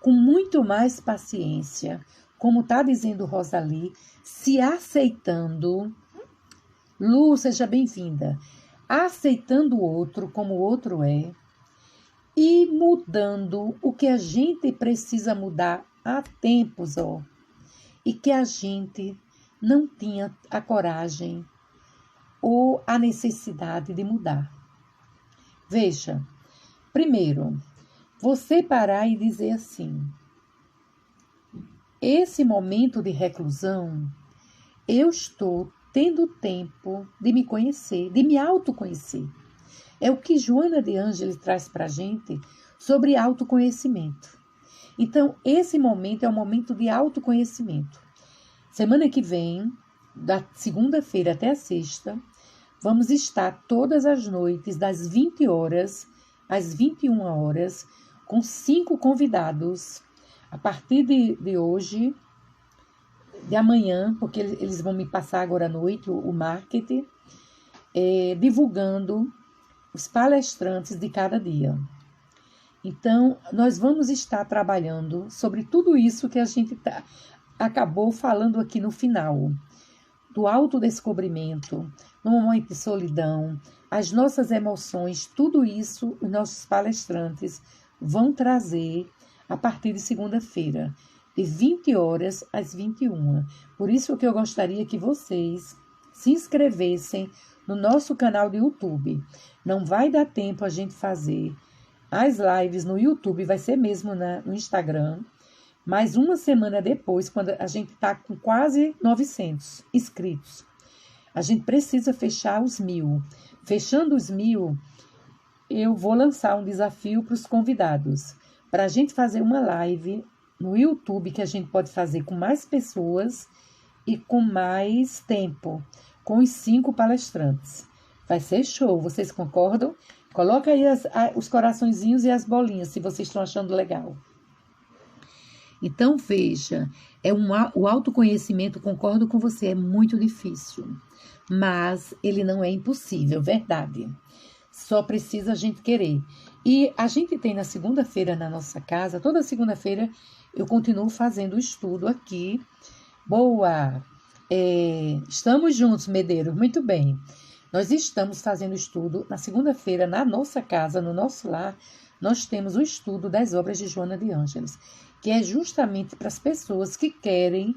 com muito mais paciência, como está dizendo Rosalie, se aceitando. Lu, seja bem-vinda. Aceitando o outro como o outro é e mudando o que a gente precisa mudar há tempos, ó, e que a gente não tinha a coragem ou a necessidade de mudar. Veja, primeiro, você parar e dizer assim: esse momento de reclusão, eu estou tendo tempo de me conhecer, de me autoconhecer. É o que Joana de Ângeles traz para a gente sobre autoconhecimento. Então, esse momento é um momento de autoconhecimento. Semana que vem, da segunda-feira até a sexta, vamos estar todas as noites, das 20 horas às 21 horas, com 5 convidados. A partir de hoje, de amanhã, porque eles vão me passar agora à noite o marketing, divulgando os palestrantes de cada dia. Então, nós vamos estar trabalhando sobre tudo isso que a gente acabou falando aqui no final. Do autodescobrimento, no momento de solidão, as nossas emoções, tudo isso os nossos palestrantes vão trazer a partir de segunda-feira, de 20 horas às 21. Por isso que eu gostaria que vocês se inscrevessem no nosso canal do YouTube. Não vai dar tempo a gente fazer as lives no YouTube, vai ser mesmo no Instagram, mas uma semana depois, quando a gente está com quase 900 inscritos, a gente precisa fechar os 1000. Fechando os 1000, eu vou lançar um desafio para os convidados, para a gente fazer uma live no YouTube, que a gente pode fazer com mais pessoas e com mais tempo, com os 5 palestrantes. Vai ser show, vocês concordam? Coloca aí os coraçõezinhos e as bolinhas, se vocês estão achando legal. Então, veja, o autoconhecimento, concordo com você, é muito difícil, mas ele não é impossível, verdade. Só precisa a gente querer. E a gente tem na segunda-feira na nossa casa, toda segunda-feira eu continuo fazendo o estudo aqui. Boa! Estamos juntos, Medeiros, muito bem. Nós estamos fazendo estudo na segunda-feira na nossa casa, no nosso lar. Nós temos o estudo das obras de Joana de Ângeles, que é justamente para as pessoas que querem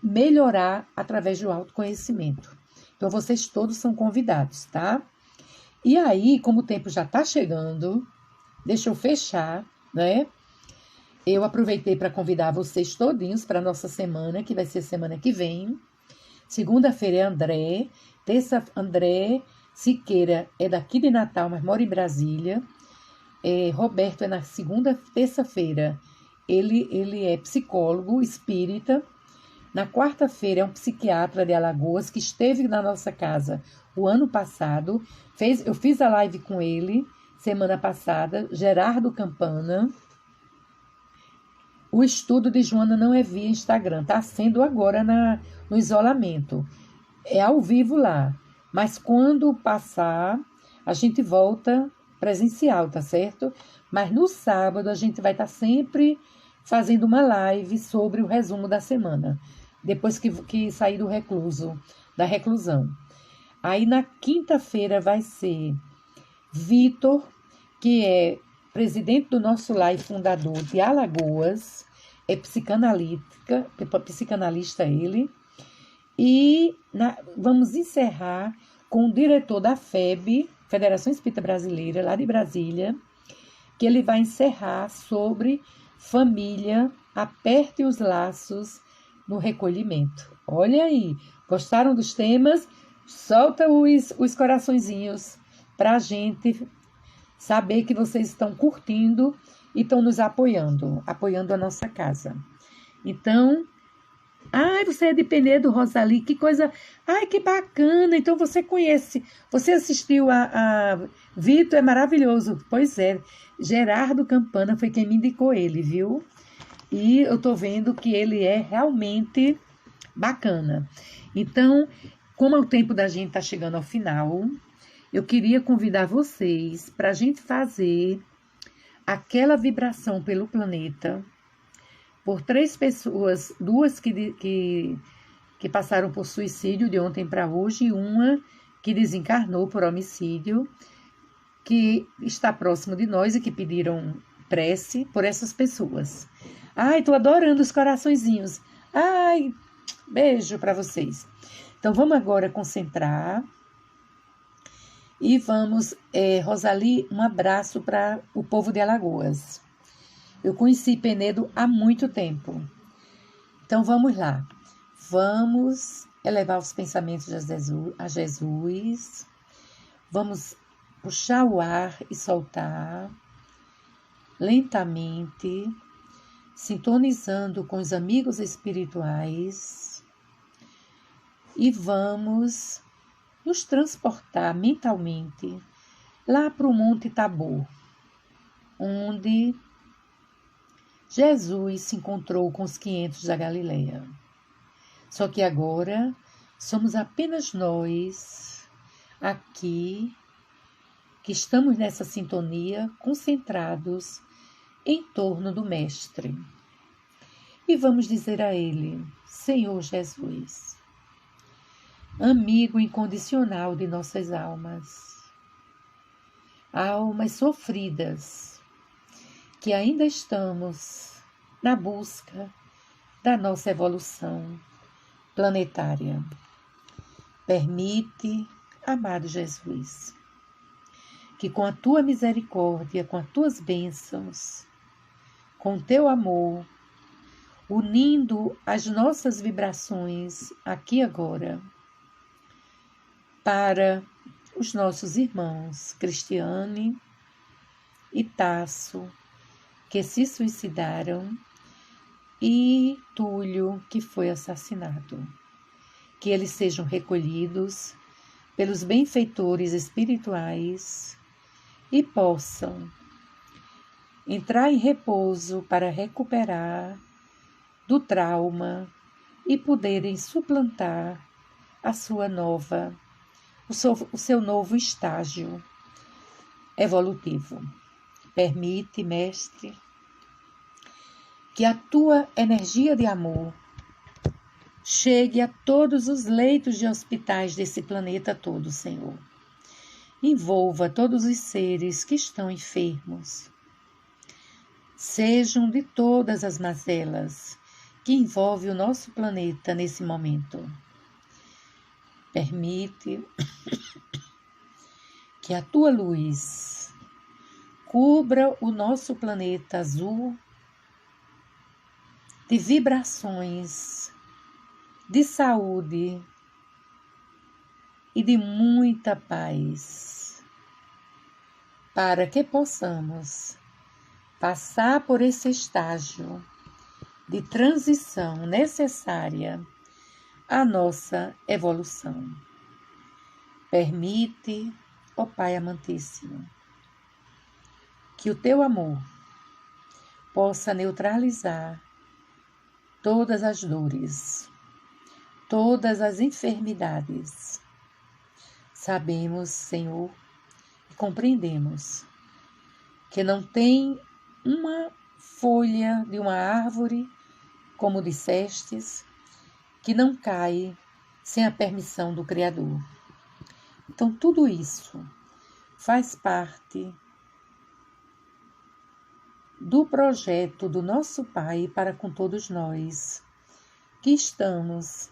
melhorar através do autoconhecimento. Então, vocês todos são convidados, tá? E aí, como o tempo já está chegando, deixa eu fechar, né? Eu aproveitei para convidar vocês todinhos para a nossa semana, que vai ser semana que vem. Segunda-feira é André. Terça, André Siqueira é daqui de Natal, mas mora em Brasília. Roberto é na terça-feira. Ele é psicólogo espírita. Na quarta-feira é um psiquiatra de Alagoas que esteve na nossa casa o ano passado. Eu fiz a live com ele semana passada, Gerardo Campana. O estudo de Joana não é via Instagram, está sendo agora no isolamento. É ao vivo lá, mas quando passar, a gente volta presencial, tá certo? Mas no sábado a gente vai estar sempre fazendo uma live sobre o resumo da semana, depois que sair da reclusão. Aí na quinta-feira vai ser Vitor, que é presidente do nosso lar e fundador de Alagoas, é psicanalista ele. E vamos encerrar com o diretor da FEB, Federação Espírita Brasileira, lá de Brasília, que ele vai encerrar sobre família, aperte os laços no recolhimento. Olha aí, gostaram dos temas? Solta os coraçõezinhos para a gente saber que vocês estão curtindo e estão nos apoiando a nossa casa. Então, você é de Penedo, Rosali, que coisa, que bacana, então você conhece, você assistiu a Vitor, é maravilhoso, pois é, Gerardo Campana foi quem me indicou ele, viu? E eu tô vendo que ele é realmente bacana. Então, como o tempo da gente tá chegando ao final, eu queria convidar vocês para a gente fazer aquela vibração pelo planeta, por 3 pessoas, 2 que passaram por suicídio de ontem para hoje e uma que desencarnou por homicídio, que está próximo de nós e que pediram prece por essas pessoas. Tô adorando os coraçõezinhos. Beijo para vocês. Então, vamos agora concentrar E vamos, Rosali, um abraço para o povo de Alagoas. Eu conheci Penedo há muito tempo. Então vamos lá. Vamos elevar os pensamentos a Jesus. Vamos puxar o ar e soltar lentamente, sintonizando com os amigos espirituais. E vamos nos transportar mentalmente lá para o Monte Tabor, onde Jesus se encontrou com os 500 da Galileia. Só que agora somos apenas nós aqui que estamos nessa sintonia, concentrados em torno do Mestre. E vamos dizer a Ele: Senhor Jesus, amigo incondicional de nossas almas, almas sofridas, que ainda estamos na busca da nossa evolução planetária. Permite, amado Jesus, que com a tua misericórdia, com as tuas bênçãos, com o teu amor, unindo as nossas vibrações aqui agora, para os nossos irmãos Cristiane e Tasso, que se suicidaram, e Túlio, que foi assassinado. Que eles sejam recolhidos pelos benfeitores espirituais e possam entrar em repouso para recuperar do trauma e poderem suplantar o seu novo estágio evolutivo. Permite, Mestre, que a tua energia de amor chegue a todos os leitos de hospitais desse planeta todo, Senhor. Envolva todos os seres que estão enfermos. Sejam de todas as mazelas que envolvem o nosso planeta nesse momento. Permite que a tua luz cubra o nosso planeta azul de vibrações, de saúde e de muita paz, para que possamos passar por esse estágio de transição necessária à nossa evolução. Permite, ó Pai amantíssimo, que o teu amor possa neutralizar todas as dores, todas as enfermidades. Sabemos, Senhor, e compreendemos que não tem uma folha de uma árvore, como dissestes, que não cai sem a permissão do Criador. Então, tudo isso faz parte do projeto do nosso Pai para com todos nós, que estamos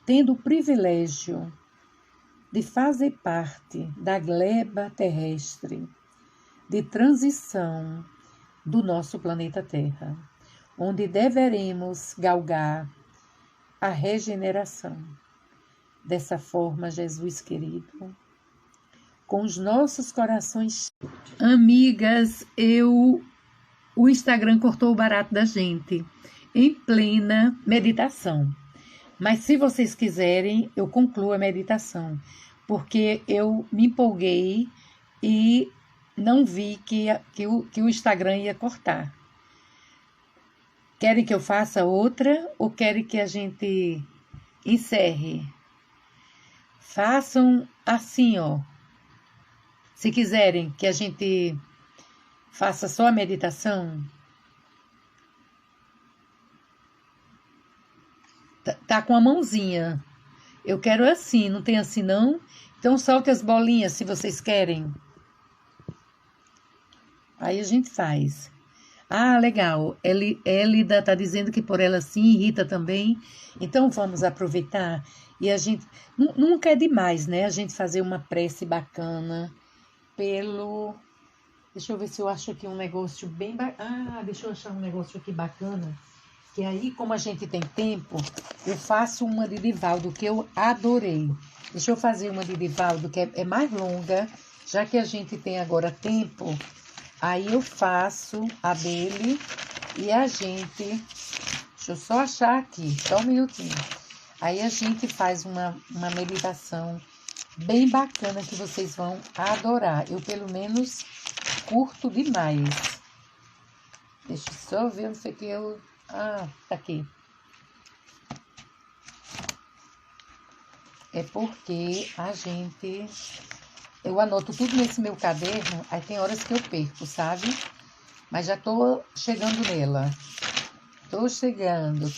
tendo o privilégio de fazer parte da gleba terrestre de transição do nosso planeta Terra, onde deveremos galgar a regeneração. Dessa forma, Jesus querido, com os nossos corações. Amigas, o Instagram cortou o barato da gente em plena meditação. Mas se vocês quiserem, eu concluo a meditação, porque eu me empolguei e não vi que o Instagram ia cortar. Querem que eu faça outra ou querem que a gente encerre? Façam assim, ó. Se quiserem que a gente faça só a meditação, tá com a mãozinha. Eu quero assim, não tem assim não? Então solte as bolinhas se vocês querem. Aí a gente faz. Ah, legal. Elida está dizendo que por ela sim, Rita também. Então vamos aproveitar E a gente nunca é demais, né? A gente fazer uma prece bacana pelo. Deixa eu ver se eu acho aqui um negócio bem. Deixa eu achar um negócio aqui bacana. Que aí, como a gente tem tempo, eu faço uma de Divaldo que eu adorei. Deixa eu fazer uma de Divaldo que é mais longa, já que a gente tem agora tempo. Aí eu faço a dele e a gente. Deixa eu só achar aqui, só um minutinho. Aí a gente faz uma meditação bem bacana que vocês vão adorar. Eu, pelo menos, curto demais. Deixa eu só ver onde foi que eu... tá aqui. É porque a gente... Eu anoto tudo nesse meu caderno, aí tem horas que eu perco, sabe? Mas já tô chegando nela. Tô chegando.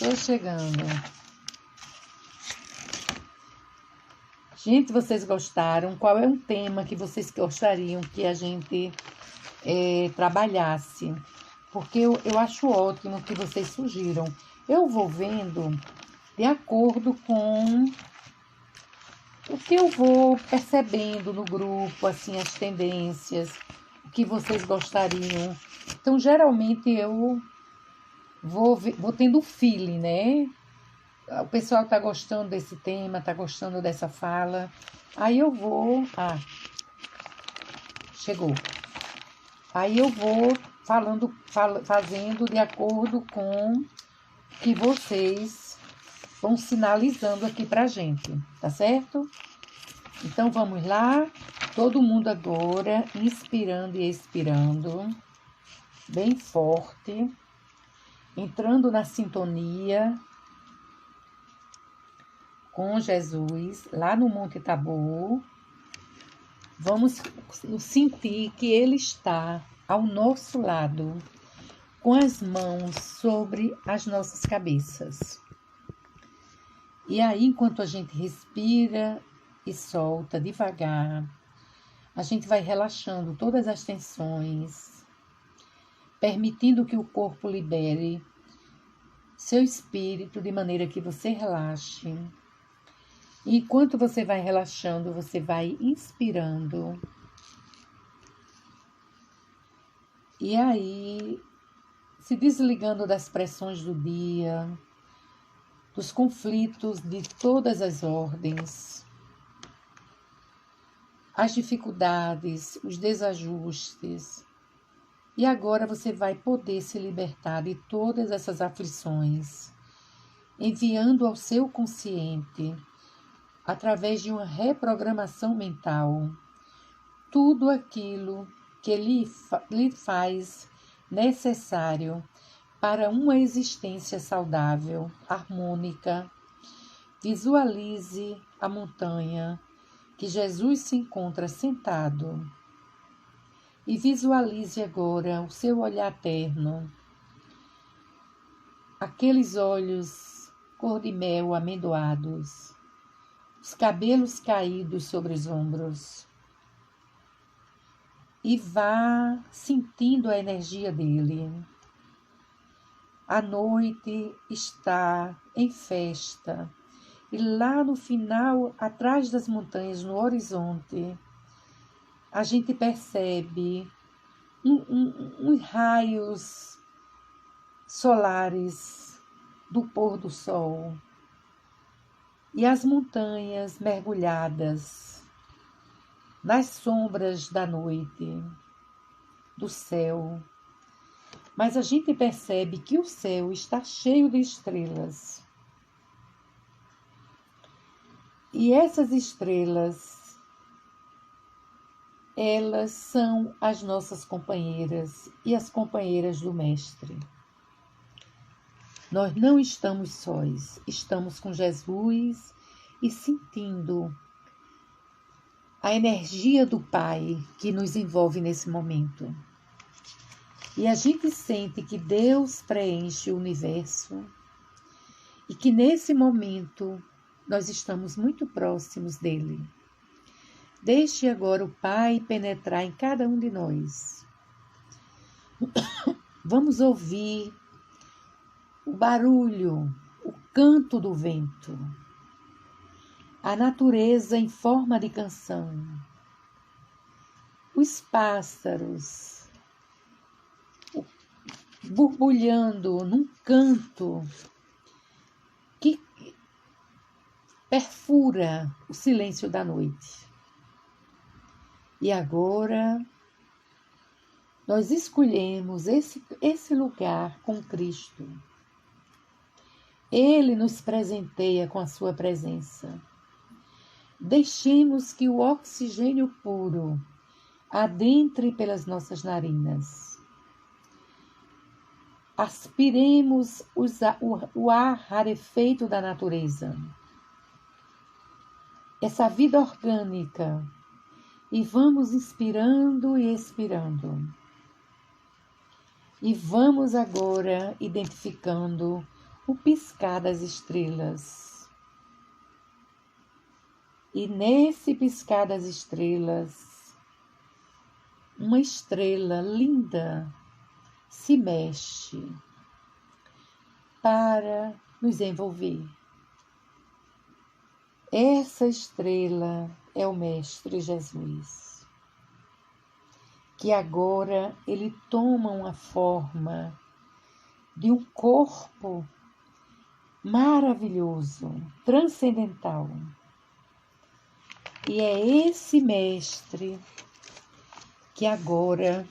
Gente, vocês gostaram? Qual é um tema que vocês gostariam que a gente trabalhasse? Porque eu acho ótimo que vocês surgiram. Eu vou vendo de acordo com o que eu vou percebendo no grupo, assim, as tendências, o que vocês gostariam. Então, geralmente, eu vou tendo feeling, né? O pessoal está gostando desse tema, está gostando dessa fala. Aí eu vou... chegou. Aí eu vou fazendo de acordo com o que vocês vão sinalizando aqui pra gente, tá certo? Então vamos lá, todo mundo agora, inspirando e expirando, bem forte, entrando na sintonia com Jesus, lá no Monte Tabor. Vamos sentir que Ele está ao nosso lado, com as mãos sobre as nossas cabeças. E aí, enquanto a gente respira e solta devagar, a gente vai relaxando todas as tensões, permitindo que o corpo libere seu espírito de maneira que você relaxe. E enquanto você vai relaxando, você vai inspirando. E aí, se desligando das pressões do dia, dos conflitos de todas as ordens, as dificuldades, os desajustes. E agora você vai poder se libertar de todas essas aflições, enviando ao seu consciente, através de uma reprogramação mental, tudo aquilo que lhe faz necessário para uma existência saudável, harmônica. Visualize a montanha que Jesus se encontra sentado e visualize agora o seu olhar terno, aqueles olhos cor de mel amendoados, os cabelos caídos sobre os ombros. E vá sentindo a energia dele. A noite está em festa. E lá no final, atrás das montanhas, no horizonte, a gente percebe uns raios solares do pôr do sol. E as montanhas mergulhadas nas sombras da noite, do céu. Mas a gente percebe que o céu está cheio de estrelas. E essas estrelas, elas são as nossas companheiras e as companheiras do Mestre. Nós não estamos sós, estamos com Jesus e sentindo a energia do Pai que nos envolve nesse momento. E a gente sente que Deus preenche o universo e que nesse momento nós estamos muito próximos dele. Deixe agora o Pai penetrar em cada um de nós. Vamos ouvir o barulho, o canto do vento. a natureza em forma de canção, os pássaros borbulhando num canto que perfura o silêncio da noite. E agora nós escolhemos esse lugar com Cristo. Ele nos presenteia com a sua presença. Deixemos que o oxigênio puro adentre pelas nossas narinas. Aspiremos o ar rarefeito da natureza, essa vida orgânica, e vamos inspirando e expirando. E vamos agora identificando o piscar das estrelas. E nesse piscar das estrelas, uma estrela linda se mexe para nos envolver. Essa estrela é o Mestre Jesus, que agora ele toma uma forma de um corpo maravilhoso, transcendental. E é esse Mestre que agora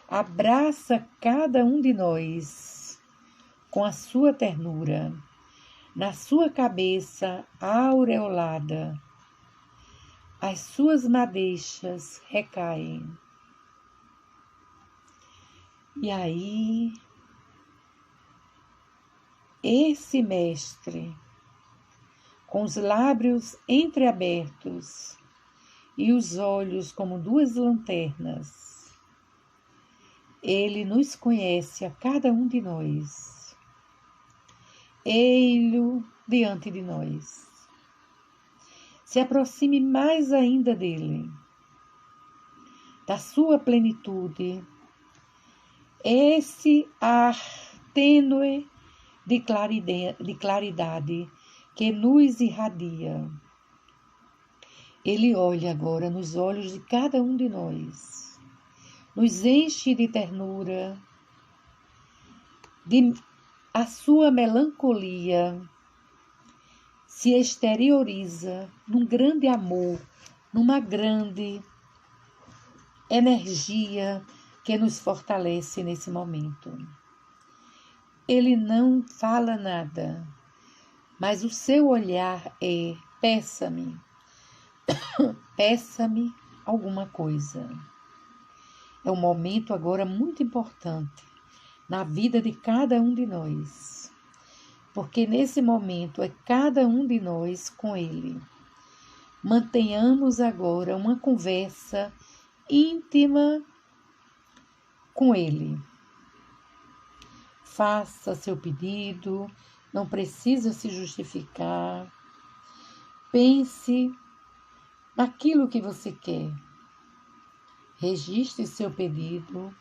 abraça cada um de nós com a sua ternura, na sua cabeça aureolada. As suas madeixas recaem. E aí, esse Mestre, com os lábios entreabertos e os olhos como duas lanternas, ele nos conhece a cada um de nós. Ei-lo diante de nós. Se aproxime mais ainda dele, da sua plenitude, esse ar tênue de claridade que nos irradia. Ele olha agora nos olhos de cada um de nós, nos enche de ternura, a sua melancolia se exterioriza num grande amor, numa grande energia que nos fortalece nesse momento. Ele não fala nada, mas o seu olhar é: peça-me, peça-me alguma coisa. É um momento agora muito importante na vida de cada um de nós, porque nesse momento é cada um de nós com Ele. Mantenhamos agora uma conversa íntima com Ele. Faça seu pedido, não precisa se justificar. Pense naquilo que você quer. Registre seu pedido.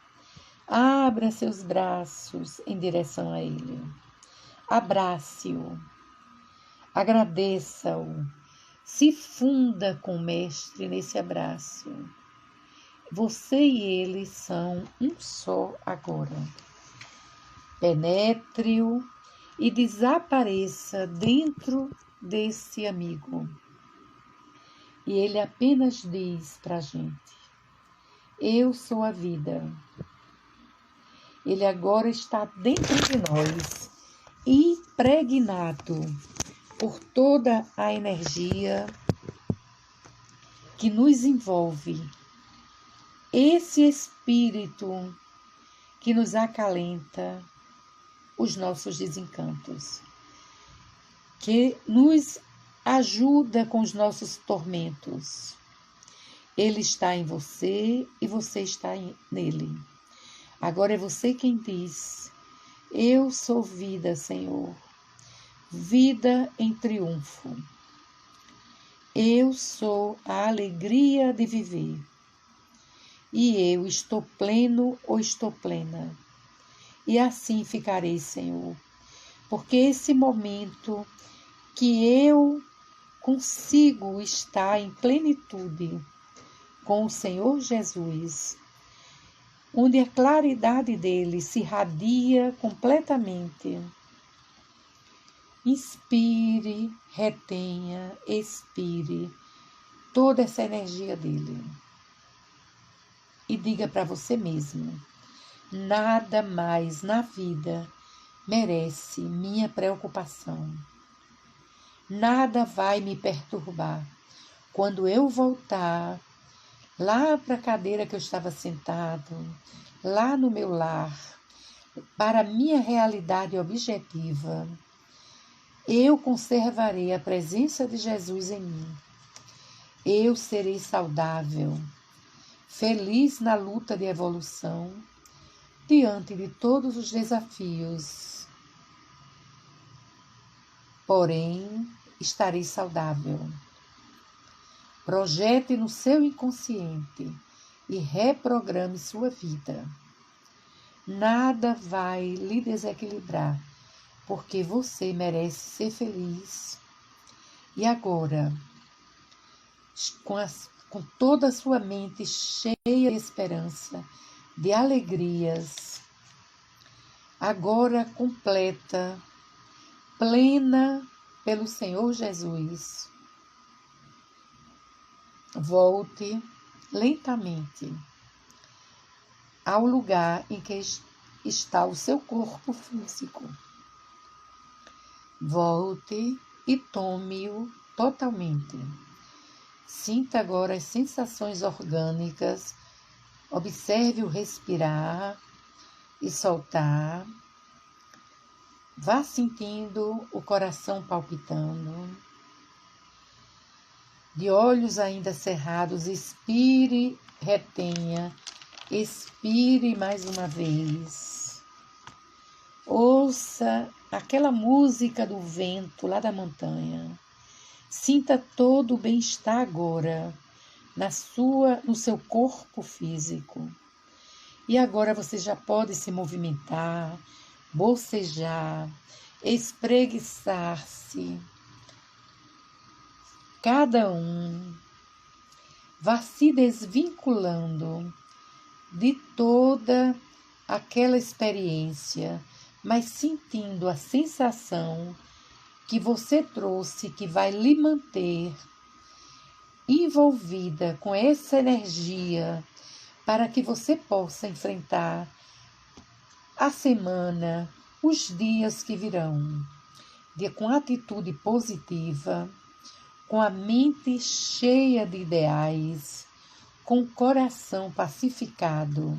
Abra seus braços em direção a Ele. Abrace-o. Agradeça-o. Se funda com o Mestre nesse abraço. Você e Ele são um só agora. Penetre-o e desapareça dentro desse amigo. E Ele apenas diz para a gente: eu sou a vida. Ele agora está dentro de nós, impregnado por toda a energia que nos envolve. Esse Espírito que nos acalenta os nossos desencantos, que nos ajuda com os nossos tormentos. Ele está em você e você está nele. Agora é você quem diz: eu sou vida, Senhor, vida em triunfo. Eu sou a alegria de viver. E eu estou pleno ou estou plena. E assim ficarei, Senhor, porque esse momento que eu consigo estar em plenitude com o Senhor Jesus, onde a claridade dele se irradia completamente. Inspire, retenha, expire toda essa energia dele. E diga para você mesmo: nada mais na vida merece minha preocupação. Nada vai me perturbar. Quando eu voltar lá para a cadeira que eu estava sentado, lá no meu lar, para a minha realidade objetiva, eu conservarei a presença de Jesus em mim. Eu serei saudável, feliz na luta de evolução, diante de todos os desafios. Porém, estarei saudável. Projete no seu inconsciente e reprograme sua vida. Nada vai lhe desequilibrar, porque você merece ser feliz. E agora, com toda a sua mente cheia de esperança, de alegrias, agora completa, plena pelo Senhor Jesus, volte lentamente ao lugar em que está o seu corpo físico. Volte e tome-o totalmente. Sinta agora as sensações orgânicas. Observe o respirar e soltar. Vá sentindo o coração palpitando. De olhos ainda cerrados, expire, retenha, expire mais uma vez. Ouça aquela música do vento lá da montanha. Sinta todo o bem-estar agora no seu corpo físico. E agora você já pode se movimentar, bocejar, espreguiçar-se. Cada um vá se desvinculando de toda aquela experiência, mas sentindo a sensação que você trouxe, que vai lhe manter envolvida com essa energia, para que você possa enfrentar a semana, os dias que virão, com atitude positiva, com a mente cheia de ideais, com o coração pacificado,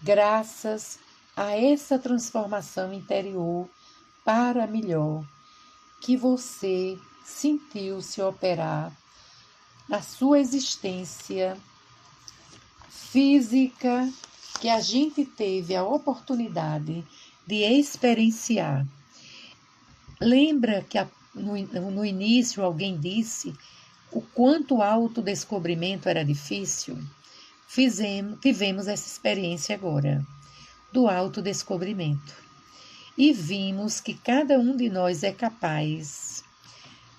graças a essa transformação interior para melhor que você sentiu se operar na sua existência física, que a gente teve a oportunidade de experienciar. Lembra que no início alguém disse o quanto o autodescobrimento era difícil? Tivemos essa experiência agora, do autodescobrimento. E vimos que cada um de nós é capaz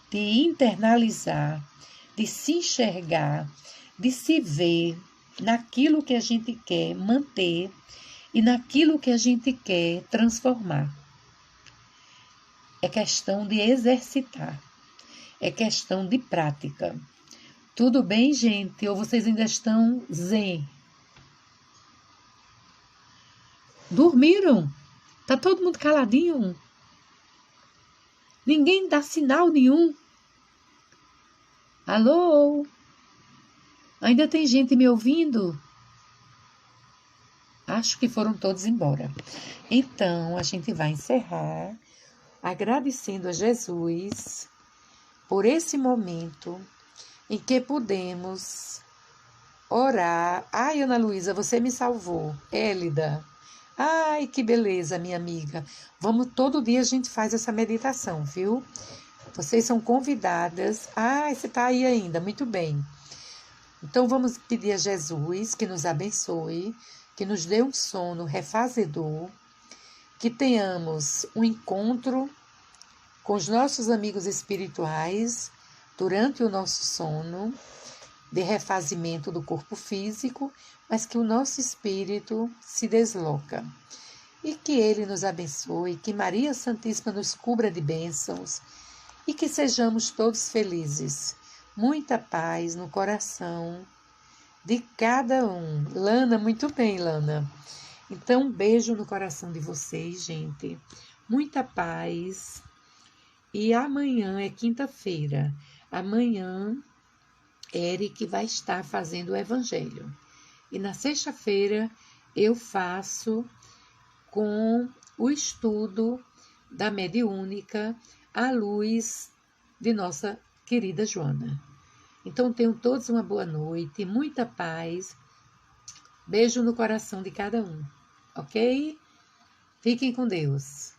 de internalizar, de se enxergar, de se ver naquilo que a gente quer manter e naquilo que a gente quer transformar. É questão de exercitar, é questão de prática. Tudo bem, gente? Ou vocês ainda estão zen? Dormiram? Tá todo mundo caladinho? Ninguém dá sinal nenhum? Alô? Ainda tem gente me ouvindo? Acho que foram todos embora. Então, a gente vai encerrar agradecendo a Jesus por esse momento em que pudemos orar. Ai, Ana Luísa, você me salvou. Élida. Ai, que beleza, minha amiga. Todo dia a gente faz essa meditação, viu? Vocês são convidadas. Ai, você está aí ainda, muito bem. Então, vamos pedir a Jesus que nos abençoe, que nos dê um sono refazedor, que tenhamos um encontro com os nossos amigos espirituais durante o nosso sono, de refazimento do corpo físico, mas que o nosso espírito se desloca. E que Ele nos abençoe, que Maria Santíssima nos cubra de bênçãos e que sejamos todos felizes. Muita paz no coração de cada um. Lana, muito bem, Lana. Então, um beijo no coração de vocês, gente. Muita paz. E amanhã é quinta-feira. Amanhã, Eric vai estar fazendo o Evangelho. E na sexta-feira, eu faço com o estudo da mediúnica à luz de nossa querida Joana. Então, tenham todos uma boa noite, muita paz. Beijo no coração de cada um, ok? Fiquem com Deus.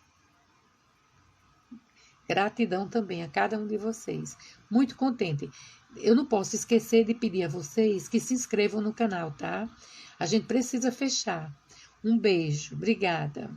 Gratidão também a cada um de vocês. Muito contente. Eu não posso esquecer de pedir a vocês que se inscrevam no canal, tá? A gente precisa fechar. Um beijo. Obrigada.